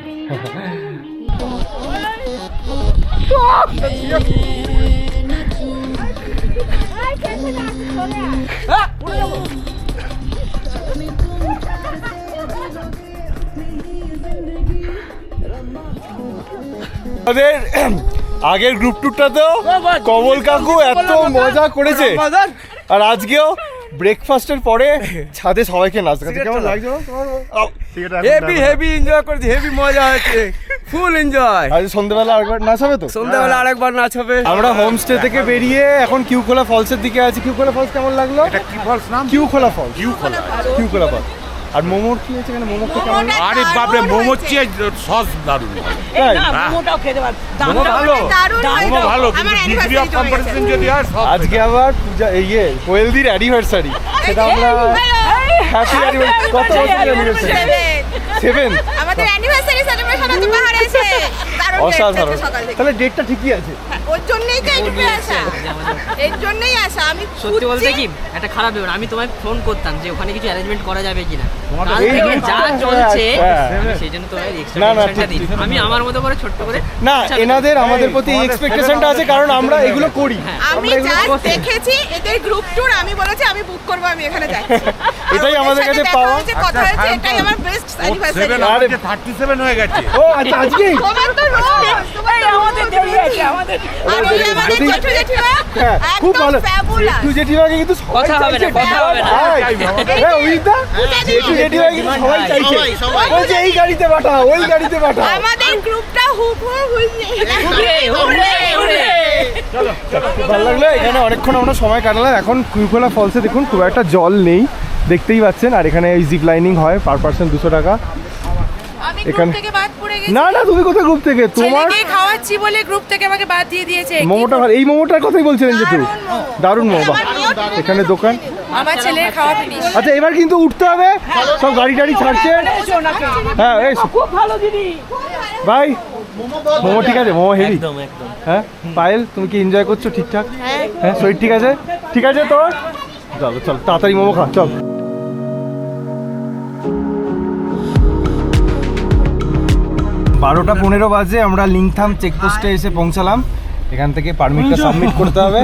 আমাদের আগের গ্রুপ টুরটাতেও কমল কাকু এত মজা করেছে, আর আজকেও ব্রেকফাস্টের পরে ছাদে সবাইকে নাচ দেখাতে। কেমন লাগছে? হেভি এনজয় করেছি, হেভি মজা হয়েছে, ফুল এনজয়। আজ সন্ধ্যাবেলা আরেকবার নাচ হবে তো? সন্ধ্যাবেলা আরেকবার নাচ হবে। আমরা হোমস্টে থেকে বেরিয়ে এখন কিউখোলা ফলসের দিকে আছি। কিউখোলা ফলস কেমন লাগলো? এটা কি ফলস নাম? কিউখোলা ফলস। কিউখোলা ফলস। আর মোমোর কি আছে এখানে? মোমো তো কেমন? আরে বাপরে, মোমোর চেয়ে সস দারুণ। তাই মোমোটাও খেতে পার, মোমো ভালো, মোমো ভালো, আমার কিন্তু ডিগ্রি অফ কম্পারিজন যদি হয় সব। আজকে আবার পূজা ইয়ে কোয়েলদির অ্যানিভার্সারি, সেটা আমরা হ্যাপি অ্যানিভার্সারি। কত বছর অ্যানিভার্সারি? 7। আমাদের অ্যানিভার্সারি সেলিব্রেশন আছে পাহাড়ে এসে। অসাধারণ। তাহলে ডেটটা ঠিকই আছে। ওর জন্যই তো এদিকে আসা, এর জন্যই আসা। আমি সত্যি বলতে কি একটা খারাপ ব্যাপার, আমি তোমায় ফোন করতাম যে ওখানে কিছু অ্যারেঞ্জমেন্ট করা যাবে কিনা। এই যা চলছে হ্যাঁ। সেই জন্য তোমায় না, না, এক্সপেকটেশনটা দিই। আমি আমার মতো করে ছোট্ট করে না, এনাদের আমাদের প্রতি এই এক্সপেকটেশনটা আছে, কারণ আমরা এগুলো করি। আমি জাস্ট দেখেছি এদের গ্রুপ ট্যুর, আমি বলেছি আমি বুক করব, আমি এখানে যাচ্ছি। এটাই আমাদের কাছে পাওয়া। কথা হচ্ছে এটাই আমার বেস্ট অ্যানিভার্সারি। 37 হয়ে গেছে। ও আচ্ছা, আজকেই তোমার তো রোজ, তোমার আমাদের দেরি আছে, আমাদের আর ওই আমাদের জেঠু জেঠিমা খুব ভালো। ফ্যাবুলাস। জেঠু জেঠিমাকে কিন্তু সবাই কথা হবে না, চাইছে। কথা হবে না। হ্যাঁ অমিতা, জেঠু জেঠিমাকে কিন্তু সবাই চাইছে। ওই যে এই গাড়িতে পাঠা, ওই গাড়িতে পাঠা। আমাদের গ্রুপটা হুবহু ভালো লাগলো। এখানে অনেকক্ষণ আমরা সময় কাটালাম। এখন কিউখোলা ফলসে দেখুন খুব একটা জল নেই, দেখতেই পাচ্ছেন। আর এখানে এই জিপ লাইনিং হয়, পার পার্সন 200 টাকা। আমি এখানে গ্রুপ থেকে বাদ পড়ে গেছি। না না, তুমি কোথায় গ্রুপ থেকে? তোমার ছেলেকে খাওয়াচ্ছি বলে গ্রুপ থেকে আমাকে বাদ দিয়ে দিয়েছে। মোমোটা ভালো, এই মোমোটার কথাই বলছিলেন যে তুই। দারুণ মোমো। এখানে দোকান। আমার ছেলের খাওয়া ফিনিশ। আচ্ছা এবার কিন্তু উঠতে হবে, সব গাড়ি টাড়ি ছাড়ছে। হ্যাঁ এই খুব ভালো দিদি। ভাই মোমো ঠিক আছে? মোমো হেভি। হ্যাঁ পায়েল, তুমি কি এনজয় করছো ঠিকঠাক? হ্যাঁ শরীর ঠিক আছে? ঠিক আছে তোর? চলো চল তাড়াতাড়ি মোমো খা, চল। 12:15 বাজে আমরা লিংথাম চেকপোস্টে এসে পৌঁছালাম। এখান থেকে পারমিটটা সাবমিট করতে হবে।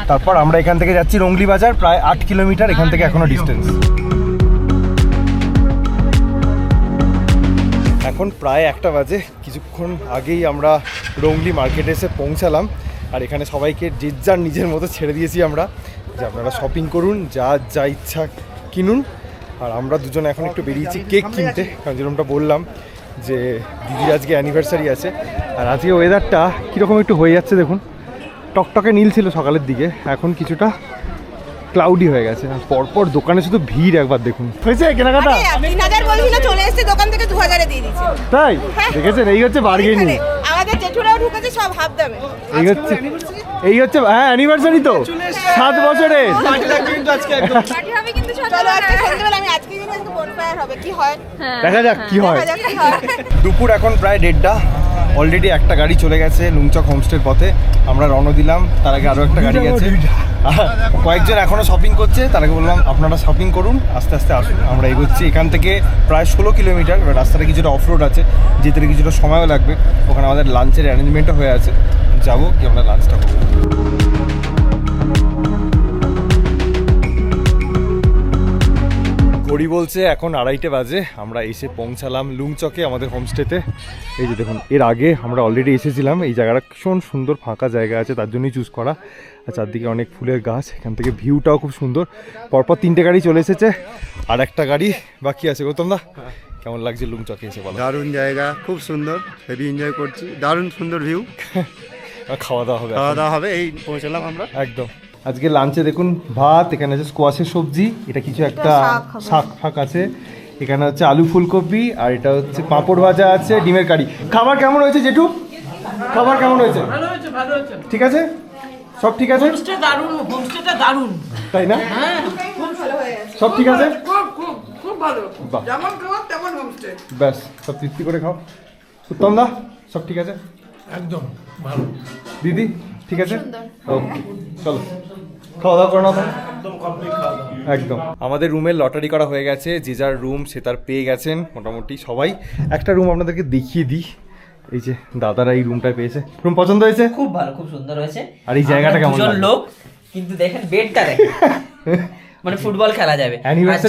তারপর আমরা এখান থেকে যাচ্ছি রংলি বাজার, প্রায় 8 কিলোমিটার এখান থেকে এখনো ডিস্টেন্স। এখন প্রায় 1টা বাজে। কিছুক্ষণ আগেই আমরা রংলি মার্কেটে এসে পৌঁছালাম, আর এখানে সবাইকে যে যার নিজের মতো ছেড়ে দিয়েছি আমরা, যে আপনারা শপিং করুন, যা ইচ্ছা কিনুন। আর আমরা দুজনে এখন একটু বেরিয়েছি কেক কিনতে, কারণ যেরকমটা বললাম যে দিদির আজকে অ্যানিভার্সারি আছে। আর আজকে ওয়েদারটা কীরকম একটু হয়ে যাচ্ছে দেখুন, টকটকে নীল ছিল সকালের দিকে, এখন কিছুটা ক্লাউডি হয়ে গেছে। আর পরপর দোকানে শুধু ভিড়, একবার দেখুন। হয়েছে কেনাকাটা? 3000 বলছিল, চলে এসেছে দোকান থেকে 2000-এ দিয়ে দিয়েছে। তাই দেখেছেন, এই হচ্ছে বার্গেনিং। আমাদের জেঠুরাও ঢুকেছে সব হাফ দামে। এই হচ্ছে হ্যাঁ অ্যানিভার্সারি তো 7 বছরের। পার্টি হবে কিন্তু চলো আজকে সন্ধ্যাবেলা আমি আজকে জানি আজকে বনফায়ার হবে, কি হয় দেখা যাক কি হয়। দেখা যাক কি হয়। দুপুর এখন প্রায় 1:30। অলরেডি একটা গাড়ি চলে গেছে লুংচক হোমস্টের পথে, আমরা রওনা দিলাম। তার আগে আরও একটা গাড়ি গেছে। কয়েকজন এখনও শপিং করছে, তার আগে বললাম আপনারা শপিং করুন, আস্তে আস্তে আসুন। আমরা এগোচ্ছি এখান থেকে প্রায় 16 কিলোমিটার। রাস্তাটা কিছুটা অফরোড আছে, যেতে কিছুটা সময়ও লাগবে। ওখানে আমাদের লাঞ্চের অ্যারেঞ্জমেন্টও হয়ে আছে, যাবো কি আমরা লাঞ্চটা করবো। ঘড়ি বলছে এখন 2:30 বাজে, আমরা এসে পৌঁছালাম লুংচকে আমাদের হোমস্টেতে। এই যে দেখুন, এর আগে আমরা অলরেডি এসেছিলাম। এই জায়গাটা ভীষণ সুন্দর, ফাঁকা জায়গা আছে, তার জন্যই চুজ করা। আর চারদিকে অনেক ফুলের গাছ, এখান থেকে ভিউটাও খুব সুন্দর। পরপর 3টে গাড়ি চলে এসেছে, আর একটা গাড়ি বাকি আছে। গৌতম দা, কেমন লাগছে লুংচকে এসে বলো? দারুণ জায়গা, খুব সুন্দর, হেভি এনজয় করছি, দারুণ সুন্দর ভিউ। খাওয়া দাওয়া হবে, এই পৌঁছালাম আমরা একদম। আজকে লাঞ্চে দেখুন ভাত, এখানে আছে স্কোয়াশের সবজি, এটা কিছু একটা শাক ফাঁক আছে, এখানে হচ্ছে আলু ফুলকপি, আর এটা হচ্ছে পাঁপড় ভাজা আছে, ডিমের কারি। খাবার কেমন হয়েছে জেঠু? খাবার কেমন হয়েছে? ভালো হয়েছে, ভালো হয়েছে। ঠিক আছে, সব ঠিক আছে? হোমস্টে দারুণ, হোমস্টেটা দারুণ, তাই না? হ্যাঁ খুব ভালো হয়ে গেছে, সব ঠিক আছে, খুব খুব খুব ভালো, বাহ। যেমন খাওয়া তেমন হোমস্টে। ব্যাস, সব তৃপ্তি করে খাও। উত্তম দা, সব ঠিক আছে? একদম ভালো। দিদি ঠিক আছে? ওকে, চলো খাওয়া দাওয়া করে নাও। একদম। আমাদের রুমের লটারি করা হয়ে গেছে, যে যার রুম সে তার পেয়ে গেছেন মোটামুটি সবাই। একটা রুম আপনাদেরকে দেখিয়ে দিই, এই যে দাদারা এই রুমটায় পেয়েছে। রুম পছন্দ হয়েছে? খুব ভালো, খুব সুন্দর হয়েছে। আর এই জায়গাটা কেমন লাগলো? লোক কিন্তু দেখেন বেডটা দেখেন, মানে ফুটবল খেলা যাবে।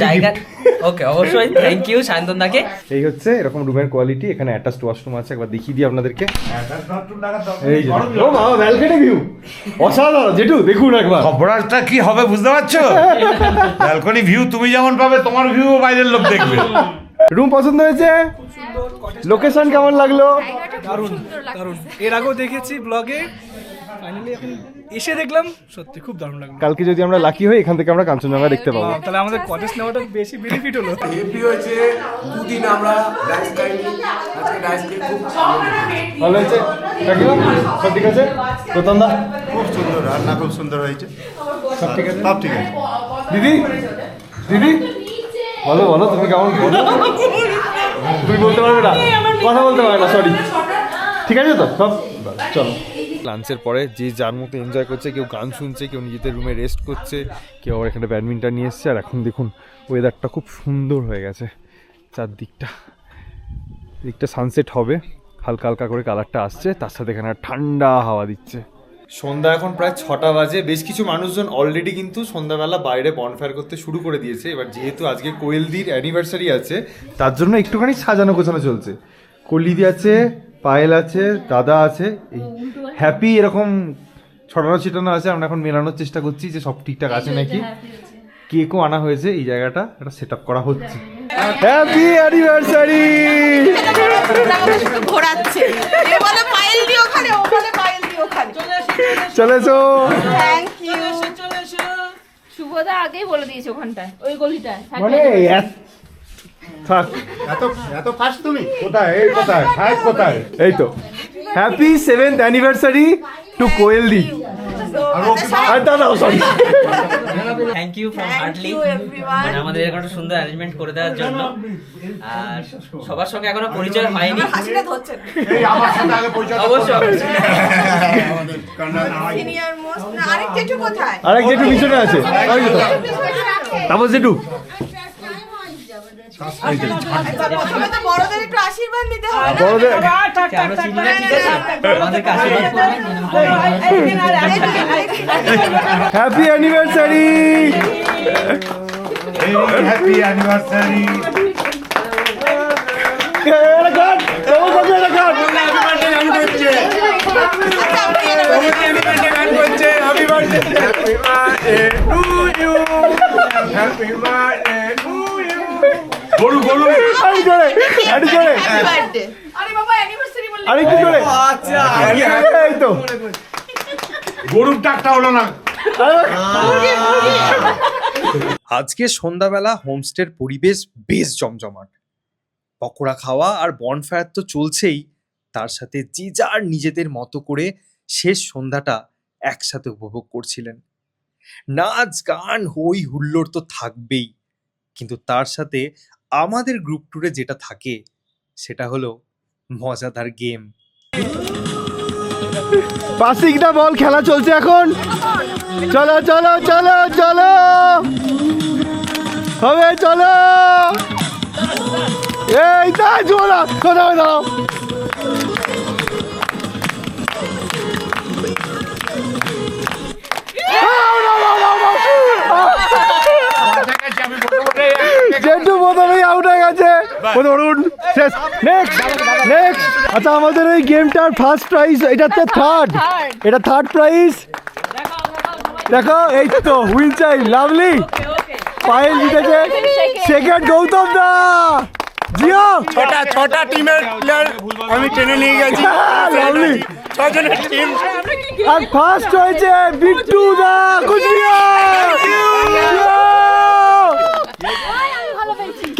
জায়গা ওকে, অবশ্যই থ্যাংক ইউ শান্তন দাকে। এই হচ্ছে এরকম রুমের কোয়ালিটি। এখানে অ্যাটাচড ওয়াশরুম আছে, একবার দেখিয়ে দিই আপনাদেরকে। এই যে ও বাবা, ব্যালকনি ভিউ অসাধারণ। জেঠু দেখুন একবার, খবরটা কি হবে বুঝতে পারছো? ব্যালকনি ভিউ তুমি যেমন পাবে, তোমার ভিউ বাইরের লোক দেখবে। রুম পছন্দ হয়েছে? লোকেশন কেমন লাগলো? দারুণ দারুণ, এর আগেও দেখেছি ব্লগে, ফাইনালি এখন এসে দেখলাম, সত্যি খুব দারুণ লাগলো। কালকে যদি আমরা লাকি হই, এখান থেকে আমরা কাঞ্চনজঙ্ঘা দেখতে পাবো। তাহলে আমাদের কটেজ নেওয়াটা বেশি বেনিফিট হলো। হেভি হয়েছে, 2 দিন আমরা ডাইস খাইনি, আজকে ডাইস খেয়ে খুব ভালো হয়েছে। কাকিমা সব ঠিক আছে? গৌতম দা খুব সুন্দর, রান্না খুব সুন্দর হয়েছে, সব ঠিক আছে? সব ঠিক আছে। দিদি দিদি বলো বলো, তুমি কেমন? তুমি বলতে পারবে না, কথা বলতে পারবে না, সরি। ঠিক আছে তো সব? চলো। লাঞ্চের পরে যে যার মতো এনজয় করছে, কেউ গান শুনছে, কেউ নিজেদের রুমে রেস্ট করছে, কেউ আবার এখানে ব্যাডমিন্টন নিয়ে এসছে। আর এখন দেখুন ওয়েদারটা খুব সুন্দর হয়ে গেছে, চারদিকটা দিকটা সানসেট হবে, হালকা হালকা করে কালারটা আসছে, তার সাথে এখানে ঠান্ডা হাওয়া দিচ্ছে। সন্ধ্যা এখন প্রায় 6টা বাজে। বেশ কিছু মানুষজন অলরেডি কিন্তু সন্ধ্যাবেলা বাইরে বনফায়ার করতে শুরু করে দিয়েছে। এবার যেহেতু আজকে কোয়েলদির অ্যানিভার্সারি আছে, তার জন্য একটুখানি সাজানো গোছানো চলছে। কলিদি আছে, পায়েল আছে, দাদা আছে, এই হ্যাপি এরকম ছড়ানো ছিটানো আছে। আমরা এখন মেলানোর চেষ্টা করছি যে সব ঠিকঠাক আছে নাকি। কেকও আনা হয়েছে, এই জায়গাটা একটা সেট আপ করা হচ্ছে। Happy anniversary! ঘোরাচ্ছে, এ বলে পায়েল দি ওখানে, ও বলে পায়েল দি ওখানে। চলে এসো। Thank you. শুভদা আগেই বলে দিয়েছে ওখানটায়, ওই গলিটায়। মানে থাক, এত ফাস্ট তুমি? কোথায়? এই কোথায়? ফাইভ কোথায়? এই তো হ্যাপি 7th অ্যানিভার্সারি টু কোয়েলদি। আর দাদা sorry, thank you from heartily, মানে আমাদের এরকম একটা সুন্দর অ্যারেঞ্জমেন্ট করে দেওয়ার জন্য। আর সবার সঙ্গে এখনো পরিচয় হয়নি, হাসিটা ধরছে এই আমার সাথে আগে পরিচয় অবশ্যই। Senior most. না, আরেক জেঠু কোথায়? আরেক জেঠু পিছনে আছে, তারপর জেঠু। প্রথমে তো বড়দের একটু আশীর্বাদ নিতে হয় না? বড়দের আমরা চিনি না, ঠিক আছে? আমাদেরকে আশীর্বাদ করবেন। Happy anniversary! Happy anniversary! গরু গরু আরে জোরে, আরে জোরে, আরে বাবা অ্যানিভার্সারি বললে আরে কি জোরে। আচ্ছা, এই তো গরুর ডাকটা হলো না। আজকে সন্ধ্যাবেলা হোমস্টের পরিবেশ বেশ জমজমাট। পকোড়া খাওয়া আর বনফায়ার তো চলছেই, তার সাথে যে যার নিজেদের মতো করে শেষ সন্ধ্যাটা একসাথে উপভোগ করছিলেন। নাচ গান হই হুল্লোড় তো থাকবেই, কিন্তু তার সাথে আমাদের গ্রুপ ট্যুরে যেটা থাকে সেটা হলো মজাদার গেম। পাসিংটা বল খেলা চলছে এখন। চলো চলো চলো চলো, হবে চলো। এই তাই জোড়া, কোথাও দাও। জেঠু ধরুন শেষ নেক্সট আচ্ছা আমাদের এই গেমটার ফার্স্ট প্রাইজ এটাতে থার্ড এটা থার্ড প্রাইজ দেখো এই তো হুইল চাই লাভলি পায়েল জিতেছে সেকেন্ড গৌতম দা জিও ছটা টিমের প্লেয়ার আমি টেনে নিয়ে গেছি লাভলি 6 জনের টিম আর ফার্স্ট হয়েছে বিট্টু দা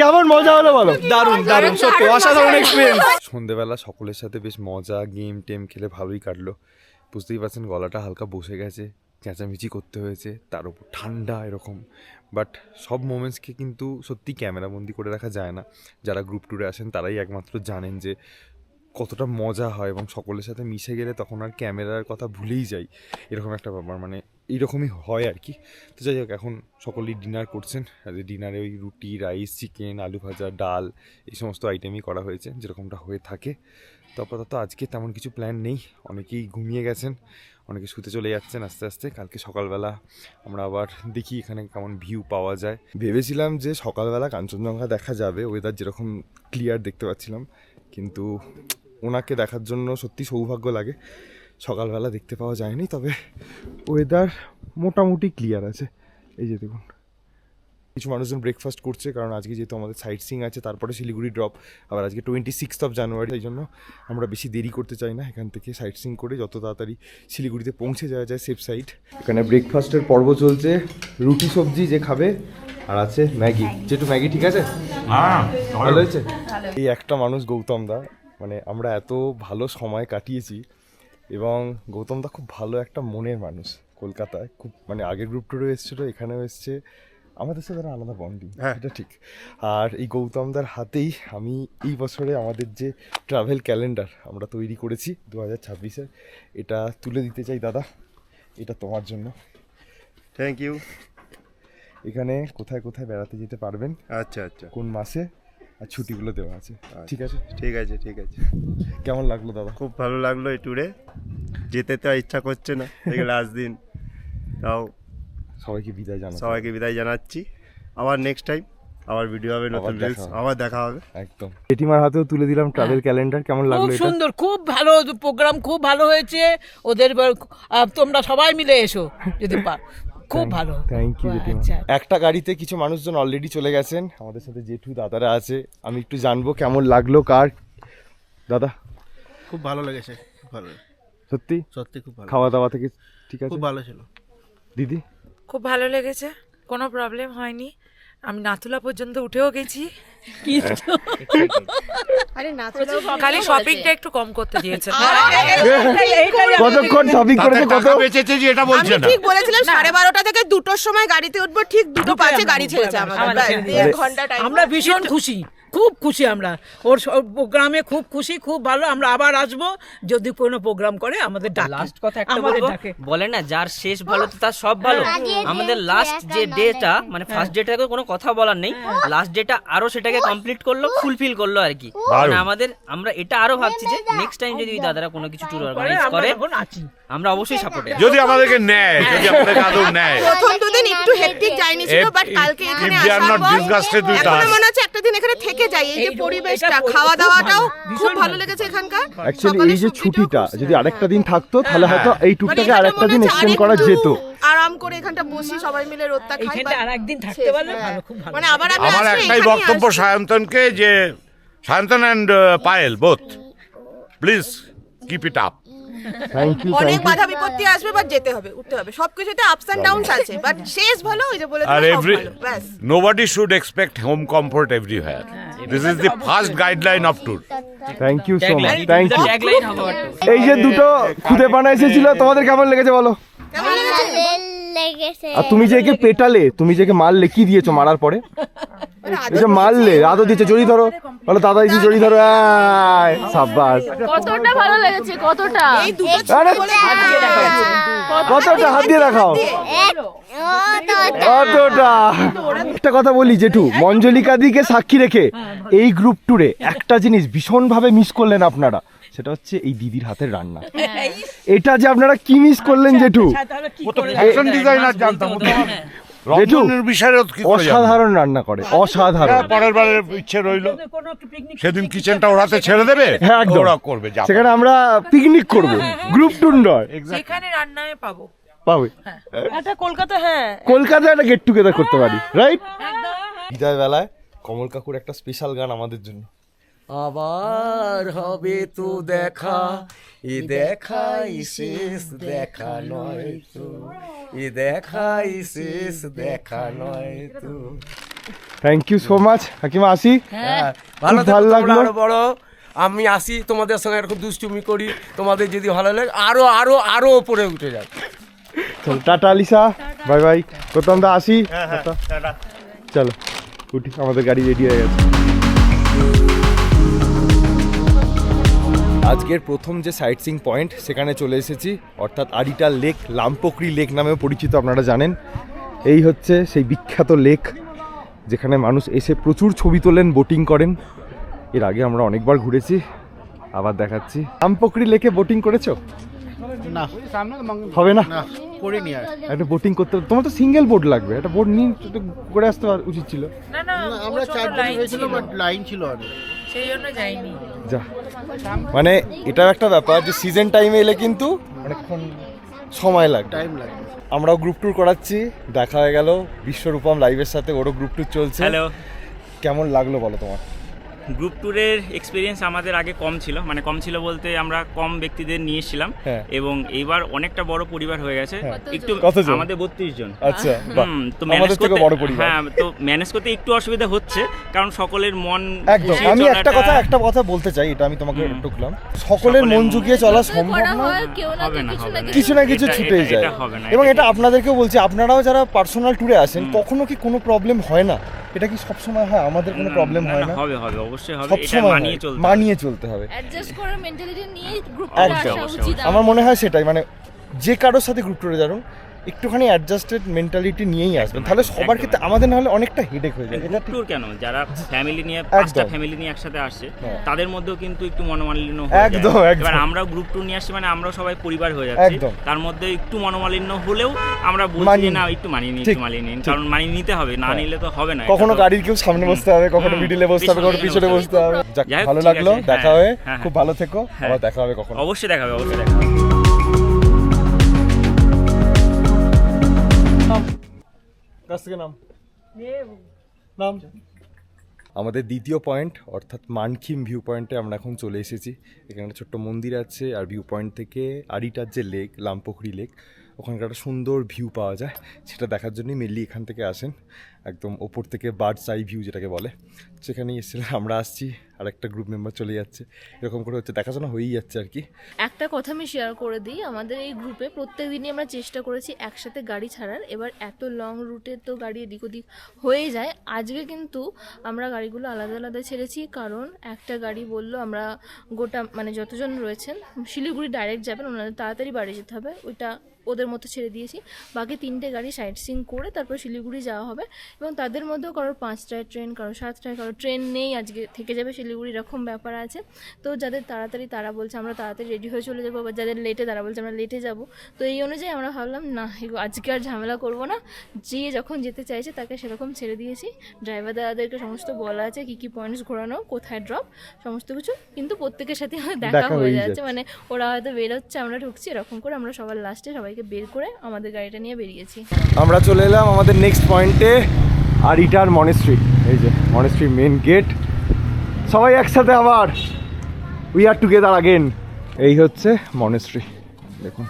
কেমন মজা হলো বলো? দারুণ সত্যি অসাধারণ এক্সপেরিয়েন্স। সন্ধেবেলা সকলের সাথে বেশ মজা গেম টেম খেলে ভালোই কাটলো। বুঝতেই পারছেন গলাটা হালকা বসে গেছে, চেঁচামেচি করতে হয়েছে, তার উপর ঠান্ডা এরকম। বাট সব মোমেন্টসকে কিন্তু সত্যি ক্যামেরাবন্দি করে রাখা যায় না। যারা গ্রুপ ট্যুরে আসেন তারাই একমাত্র জানেন যে কতটা মজা হয়, এবং সকলের সাথে মিশে গেলে তখন আর ক্যামেরার কথা ভুলেই যাই, এরকম একটা ব্যাপার, মানে এইরকমই হয় আর কি। তো যাই হোক, এখন সকলেই ডিনার করছেন। ডিনারে ওই রুটি, রাইস, চিকেন, আলু ভাজা, ডাল এই সমস্ত আইটেমই করা হয়েছে যেরকমটা হয়ে থাকে। তো আপাতত আজকে তেমন কিছু প্ল্যান নেই, অনেকেই ঘুমিয়ে গেছেন, অনেকে শুতে চলে যাচ্ছেন আস্তে আস্তে। কালকে সকালবেলা আমরা আবার দেখি এখানে কেমন ভিউ পাওয়া যায়। ভেবেছিলাম যে সকালবেলা কাঞ্চনজঙ্ঘা দেখা যাবে, ওয়েদার যেরকম ক্লিয়ার দেখতে পাচ্ছিলাম, কিন্তু ওনাকে দেখার জন্য সত্যি সৌভাগ্য লাগে, সকালবেলা দেখতে পাওয়া যায়নি। তবে ওয়েদার মোটামুটি ক্লিয়ার আছে। এই যে দেখুন, কিছু মানুষজন ব্রেকফাস্ট করছে, কারণ আজকে যেহেতু আমাদের সাইট সিং আছে, তারপরে শিলিগুড়ি ড্রপ, আবার আজকে 26 জানুয়ারি, এই জন্য আমরা বেশি দেরি করতে চাই না, এখান থেকে সাইট সিং করে যত তাড়াতাড়ি শিলিগুড়িতে পৌঁছে যাওয়া যায় সেফ সাইড। এখানে ব্রেকফাস্টের পর্ব চলছে, রুটি সবজি যে খাবে, আর আছে ম্যাগি। যেটু ম্যাগি ঠিক আছে? ভালো হয়েছে। এই একটা মানুষ গৌতম দা, মানে আমরা এত ভালো সময় কাটিয়েছি, এবং গৌতম দা খুব ভালো একটা মনের মানুষ। কলকাতায় খুব, মানে আগের গ্রুপ টুরে এসেছিলো, এখানেও এসছে, আমাদের সাথে একটা আলাদা বন্ডিং, এটা ঠিক। আর এই গৌতমদার হাতেই আমি এই বছরে আমাদের যে ট্রাভেল ক্যালেন্ডার আমরা তৈরি করেছি 2026-এর, এটা তুলে দিতে চাই দাদা, এটা তোমার জন্য। Thank you. এখানে কোথায় কোথায় বেড়াতে যেতে পারবেন, আচ্ছা, কোন মাসে, আর ছুটিগুলো দেওয়া আছে, ঠিক আছে? ঠিক আছে। কেমন লাগলো দাদা? খুব ভালো লাগলো এই ট্যুরে, যেতে তো ইচ্ছা করছে না, এই লাস্ট দিন, তাও সবাইকে বিদায় জানাচ্ছি। আবার নেক্সট টাইম আবার ভিডিও হবে, নতুন রিলস আবার দেখা হবে। একদম। জেঠিমার হাতেও তুলে দিলাম ট্রাভেল ক্যালেন্ডার, কেমন লাগলো? খুব সুন্দর, খুব ভালো প্রোগ্রাম, খুব ভালো হয়েছে ওদের। তোমরা সবাই মিলে এসো যদি পার, খুব ভালো। থ্যাংক ইউ জেঠিমা। একটা গাড়িতে কিছু মানুষজন অলরেডি চলে গেছেন, আমাদের সাথে জেঠু দাদারা আছে, আমি একটু জানবো কেমন লাগলো কার। দাদা খুব ভালো লেগেছে, খুব ভালো, সত্যি খুব ভালো। খাওয়া দাওয়া থেকে ঠিক আছে? খুব ভালো ছিল। দিদি? খুব ভালো লেগেছে, কোনো প্রবলেম হয়নি, আমি নাথুলা পর্যন্ত উঠেও গেছি। খালি শপিংটা একটু কম করতে দিয়েছে। কতক্ষণ শপিং করেছে, কত বেঁচেছে যে এটা বলছে না। ঠিক বলেছিলাম 12:30 থেকে 2টোর সময় গাড়িতে উঠবো, ঠিক 2:05 গাড়ি ছেড়েছে আমাদের, 1 ঘন্টা টাইম। আমরা ভীষণ খুশি, খুব খুশি আমরা, ওর প্রোগ্রামে খুব খুশি, খুব ভালো। আমরা আবার আসবো, যদি কোনো প্রোগ্রাম করে আমাদের ডাকে। লাস্ট কথা একটা বলবো, বলে না যার শেষ ভালো তো তার সব ভালো। আমাদের লাস্ট যে ডেটা, মানে ফার্স্ট ডেটাকে কোনো কথা বলার নেই, লাস্ট ডেটা আরো সেটাকে কমপ্লিট করলো, ফুলফিল করলো আর কি। আমরা এটা আরো ভাবছি যে নেক্সট টাইম যদি দাদারা কোনো কিছু ট্যুর অর্গানাইজ করে, আমরা অবশ্যই সাপোর্টে, যদি আমাদেরকে নেয়, যদি আমাদের আদৌ নেয়। প্রথম দুদিন একটু হেক্টিক যায়নি ছিল, বাট কালকে এখানে আসার পর এখন মনে হচ্ছে একটা দিন এখানে থেকে যাই। এই যে পরিবেশটা, খাওয়া দাওয়াটাও খুব ভালো লেগেছে এখানকার। অ্যাকচুয়ালি এই যে ছুটিটা যদি আরেকটা দিন থাকতো, তাহলে হয়তো এই ট্যুরটাকে আরেকটা দিন এক্সটেন্ড করা যেত। আরাম করে এখানটা বসি, সবাই মিলে রোদটা খাই, এখানটা আরেকদিন থাকতে পারলে ভালো, খুব ভালো। মানে আবার আমি আমার একটাই বক্তব্য সায়ন্তনকে, যে Sayantan and Payel both, please keep it up. Thank you. অনেক বাধা বিপত্তি আসবে, বাট যেতে হবে, উঠতে হবে, সবকিছুতে আপস এন্ড ডাউনস আছে, বাট শেষ ভালো, ওই যে বলে দিলাম সব ভালো, ব্যাস। Nobody should expect home comfort everywhere. This is the first guideline of tour. Thank you so much, thank you. এই যে দুটো খুদে পানা এসেছিল, তোমাদের কেমন লেগেছে বলো? আর তুমি যে একে পেটালে, তুমি যে একে মারলে, কি দিয়েছো মারার পরে? এই যে মারলে, রাধো দিয়েছে, জড়ি ধরো, বলো দাদা এই জড়ি ধরো, সাব্বাস। কতটা ভালো লেগেছে, কতটা, এই দুটো কতটা হাত দিয়ে দেখাও, কতটা। একটা কথা বলি জেঠু, মঞ্জলিকা দিকে সাক্ষী রেখে এই গ্রুপ ট্যুরে একটা জিনিস ভীষণভাবে মিস করলেন আপনারা, সেটা হচ্ছে এই দিদির হাতের রান্না। এটা যে আপনারা কি মিস করলেন জেঠু, রন্ধনের বিষয়ে কি করে জানবো? অসাধারণ রান্না করে, অসাধারণ। হ্যাঁ, পরের বারের ইচ্ছে রইলো, সেদিন কিচেনটা ওর হাতে ছেড়ে দেবে, হ্যাঁ একদম ওরা করবে। যা সেখানে আমরা পিকনিক করব, গ্রুপ ট্যুর নয়। যেখানে রান্নায় পাবো পাবে এটা কলকাতা, হ্যাঁ কলকাতায় একটা গেট টুগেদার করতে পারি, রাইট? বিদায় বেলায় কমল কাকুর একটা স্পেশাল গান আমাদের জন্য। আবার হবে তো দেখা, এ দেখাই শেষ দেখা নয় তো, এ দেখাই শেষ দেখা নয় তো। থ্যাংক ইউ সো মাচ কাকিমা, আসি। ভালো ভালো লাগলো। আরো বড় আমি আসি, তোমাদের সঙ্গে এরকম দুষ্টুমি করি, তোমাদের যদি ভালো লাগে আরো আরো আরো উপরে উঠে যায়। চলো টাটা আলিসা, বাই বাই। প্রথম দা আসি, চলো উঠি, আমাদের গাড়ি রেডি হয়ে গেছে। আজকের প্রথম যে সাইট সিইং পয়েন্ট সেখানে চলে এসেছি, অর্থাৎ আরিটার লেক, লামপোকরি লেক নামেও পরিচিত, আপনারা জানেন। এই হচ্ছে সেই বিখ্যাত লেক যেখানে মানুষ এসে প্রচুর ছবি তোলেন, বোটিং করেন। এর আগে আমরা অনেকবার ঘুরেছি, আবার দেখাচ্ছি। লামপোকরি লেকে বোটিং করেছো? না, হবে না, করিনি আর। একটা বোটিং করতে, তোমার তো সিঙ্গেল বোট লাগবে, একটা বোট নিয়ে একটু করে আসতে উচিত ছিল। না না আমরা 4 জন হয়েছিল, বাট লাইন ছিল আর সেই জন্য যাইনি। যা, মানে এটাও একটা ব্যাপার যে সিজন টাইমে এলে কিন্তু অনেকক্ষণ সময় লাগবে, টাইম লাগে। আমরাও গ্রুপ ট্যুর করাচ্ছি, দেখা হয়ে গেল বিশ্বরূপম লাইভের সাথে, ওরও গ্রুপ ট্যুর চলছে। হ্যালো, কেমন লাগলো বলো তোমার? গ্রুপ ট্যুরের এক্সপিরিয়েন্স আমাদের আগে কম ছিল, মানে কম ছিল বলতে আমরা কম ব্যক্তিদের নিয়ে এসেছিলাম, এবং এইবার অনেকটা বড় পরিবার হয়ে গেছে। একটু আমাদের 32 জন। আচ্ছা, তো ম্যানেজ করতে, হ্যাঁ, তো ম্যানেজ করতে একটু অসুবিধা হচ্ছে, কারণ সকলের মন একদম। আমি একটা কথা বলতে চাই, এটা আমি তোমাকে টুকলাম, সকলের মন জুগিয়ে চলা সম্ভব না, হবে না, কিছু না কিছু ছুটেই যায়। এবং এটা আপনাদেরকেও বলছি, আপনারাও যারা পার্সোনাল ট্যুরে আসেন, কখনো কি কোনো প্রবলেম হয় না? এটা কি সবসময় হয়? আমাদের কোনো প্রবলেম হয় না? হবে হবে, অবশ্যই হবে, এটা মানিয়ে চলতে হবে, অ্যাডজাস্ট করার মেন্টালিটি নিয়ে গ্রুপে আসা উচিত। আমার মনে হয় সেটাই, মানে যে কারোর সাথে গ্রুপ ট্যুরে যাবেন একটুখানি অ্যাডজাস্টেড মেন্টালিটি নিয়েই আসবেন, তাহলে সবার ক্ষেত্রে, আমাদের না হলে অনেকটা হেডেক হয়ে যায়। গ্রুপ ট্যুর কেন, যারা ফ্যামিলি নিয়ে, 5টা ফ্যামিলি নিয়ে একসাথে আসছে, তাদের মধ্যেও কিন্তু একটু মনোমালিন্য হয়ে যায়। এবার আমরা গ্রুপ ট্যুর নিয়ে আসছি, মানে আমরাও সবাই পরিবার হয়ে যাচ্ছি, তার মধ্যে একটু মনোমালিন্য হলেও আমরা বলছি না একটু মানিয়ে নিই, একটু মানিয়ে নিন, কারণ মানিয়ে নিতে হবে, না নিলে তো হবে না। কখনো গাড়ির কেউ সামনে বসতে হবে, কখনো মিডিলে বসতে হবে, কখনো পিছনে বসতে হবে। ভালো লাগলো, দেখা হয়ে, খুব ভালো থেকো, আবার দেখা হবে কখনো। অবশ্যই দেখা হবে, অবশ্যই দেখা হবে। আমাদের দ্বিতীয় পয়েন্ট অর্থাৎ মানখিম ভিউ পয়েন্টে আমরা এখন চলে এসেছি। এখানে একটা ছোট্ট মন্দির আছে, আর ভিউ পয়েন্ট থেকে আরিটার যে লেক, লামপোকরি লেক, ওখানকার একটা সুন্দর ভিউ পাওয়া যায়, সেটা দেখার জন্যই মেনলি এখান থেকে আসেন। একদম ওপর থেকে বার্ডস আই ভিউ যেটাকে বলে, সেখানেই এসেছিলাম। আমরা আসছি, আর একটা গ্রুপ মেম্বার চলে যাচ্ছে, এরকম করে হচ্ছে, দেখাশোনা হয়েই যাচ্ছে আর কি। একটা কথা আমি শেয়ার করে দিই, আমাদের এই গ্রুপে প্রত্যেক দিনই আমরা চেষ্টা করেছি একসাথে গাড়ি ছাড়ার। এবার এত লং রুটে তো গাড়ি এদিক ওদিক হয়ে যায়, আজকে কিন্তু আমরা গাড়িগুলো আলাদা আলাদা ছেড়েছি, কারণ একটা গাড়ি বললো আমরা গোটা, মানে যতজন রয়েছেন শিলিগুড়ি ডাইরেক্ট যাবেন, ওনাদের তাড়াতাড়ি বাড়ি যেতে হবে, ওইটা ওদের মতো ছেড়ে দিয়েছি। বাকি 3টে গাড়ি সাইট সিইং করে তারপর শিলিগুড়ি যাওয়া হবে, এবং তাদের মধ্যেও কারোর 5টায় ট্রেন, কারোর 7টায়, কারোর ট্রেন নেই, আজকে থেকে যাবে শিলিগুড়ি, এরকম ব্যাপার আছে। তো যাদের তাড়াতাড়ি তারা বলছে আমরা তাড়াতাড়ি রেডি হয়ে চলে যাবো, বা যাদের লেটে তারা বলছে আমরা লেটে যাবো। তো এই অনুযায়ী আমরা ভাবলাম না, আজকে আর ঝামেলা করবো না, যে যখন যেতে চাইছে তাকে সেরকম ছেড়ে দিয়েছি। ড্রাইভার দাদাদেরকে সমস্ত বলা আছে কী কী পয়েন্টস ঘোরানো, কোথায় ড্রপ, সমস্ত কিছু, কিন্তু প্রত্যেকের সাথে দেখা হয়ে যাচ্ছে, মানে ওরা হয়তো বেরোচ্ছে, আমরা ঢুকছি, এরকম করে আমরা সবার লাস্টে সবাইকে বের করে আমাদের গাড়িটা নিয়ে বেরিয়েছি। আমরা চলে এলাম আমাদের নেক্সট পয়েন্টে, আরিটার মনেস্ট্রি। এই যে মনেস্ট্রি মেন গেট, সবাই একসাথে আবার, উই আর টুগেদার আগেন। এই হচ্ছে মনেস্ট্রি, দেখুন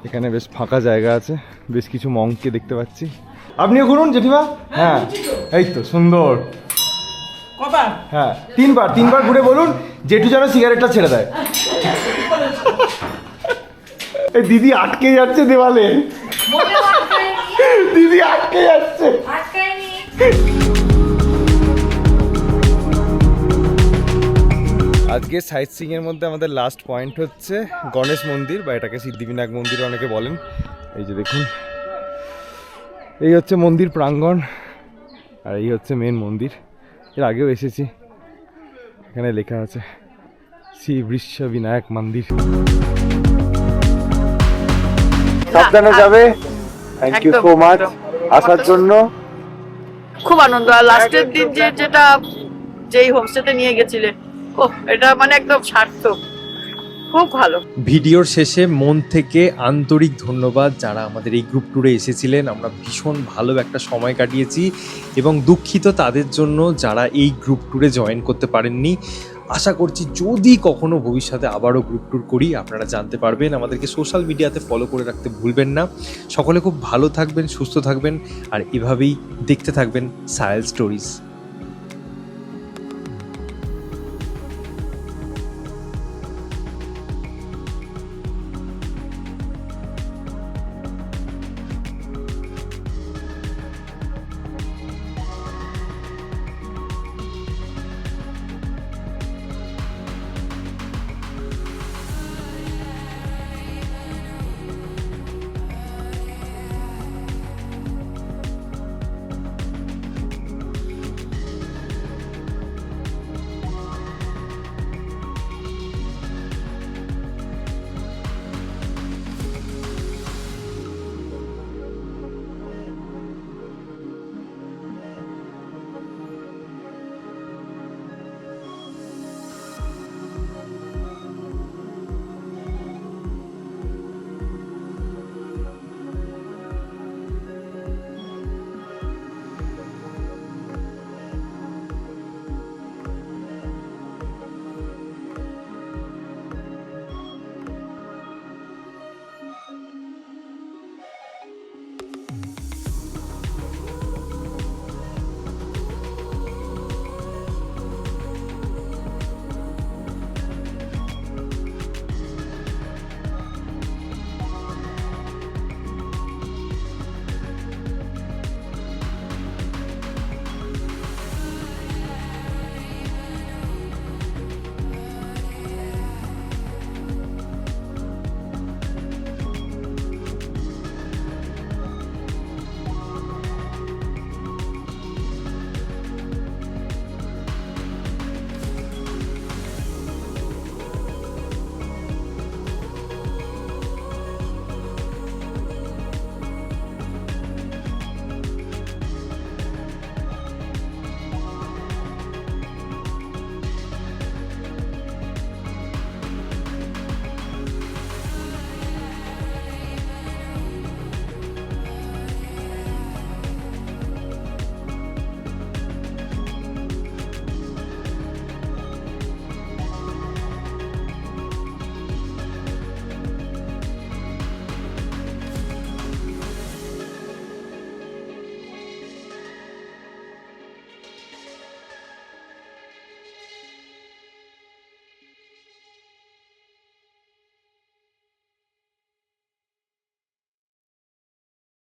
এখানে বেশ ফাঁকা জায়গা আছে, বেশ কিছু মঙ্ককে দেখতে পাচ্ছি। আপনিও ঘুরুন জেঠিমা। হ্যাঁ, এই তো সুন্দর। হ্যাঁ, তিনবার ঘুরে বলুন জেঠু যেন সিগারেটটা ছেড়ে দেয়। এই দিদি আটকে যাচ্ছে দেওয়ালে, দিদি আটকে যাচ্ছে। আজকে সাইট সিইং এর মধ্যে আমাদের লাস্ট পয়েন্ট হচ্ছে গণেশ মন্দির, বা এটাকে সিদ্ধিবিনায়ক মন্দির অনেকে বলেন। এই যে দেখুন, এই হচ্ছে মন্দির প্রাঙ্গণ, আর এই হচ্ছে মেন মন্দির। এর আগেও এসেছি, এখানে লেখা আছে শ্রী বৃষবিনায়ক মন্দির। সাবধানে যাবে, থ্যাংক ইউ সো মাচ আসার জন্য। খুব আনন্দ। আর লাস্টের দিন যেটা যেই হোমস্টেতে নিয়ে গেছিলে, ও এটা মানে একদম সার্থক, খুব ভালো। ভিডিওর শেষে মন থেকে আন্তরিক ধন্যবাদ যারা আমাদের এই গ্রুপ ট্যুরে এসেছিলেন। আমরা ভীষণ ভালো একটা সময় কাটিয়েছি এবং দুঃখিত তাদের জন্য যারা এই গ্রুপ ট্যুরে জয়েন করতে পারেননি। আশা করছি যদি কখনো ভবিষ্যতে আবারও গ্রুপ ট্যুর করি আপনারা জানতে পারবেন। আমাদেরকে সোশ্যাল মিডিয়াতে ফলো করে রাখতে ভুলবেন না। সকলে খুব ভালো থাকবেন, সুস্থ থাকবেন আর এভাবেই দেখতে থাকবেন সায়াল স্টোরিজ।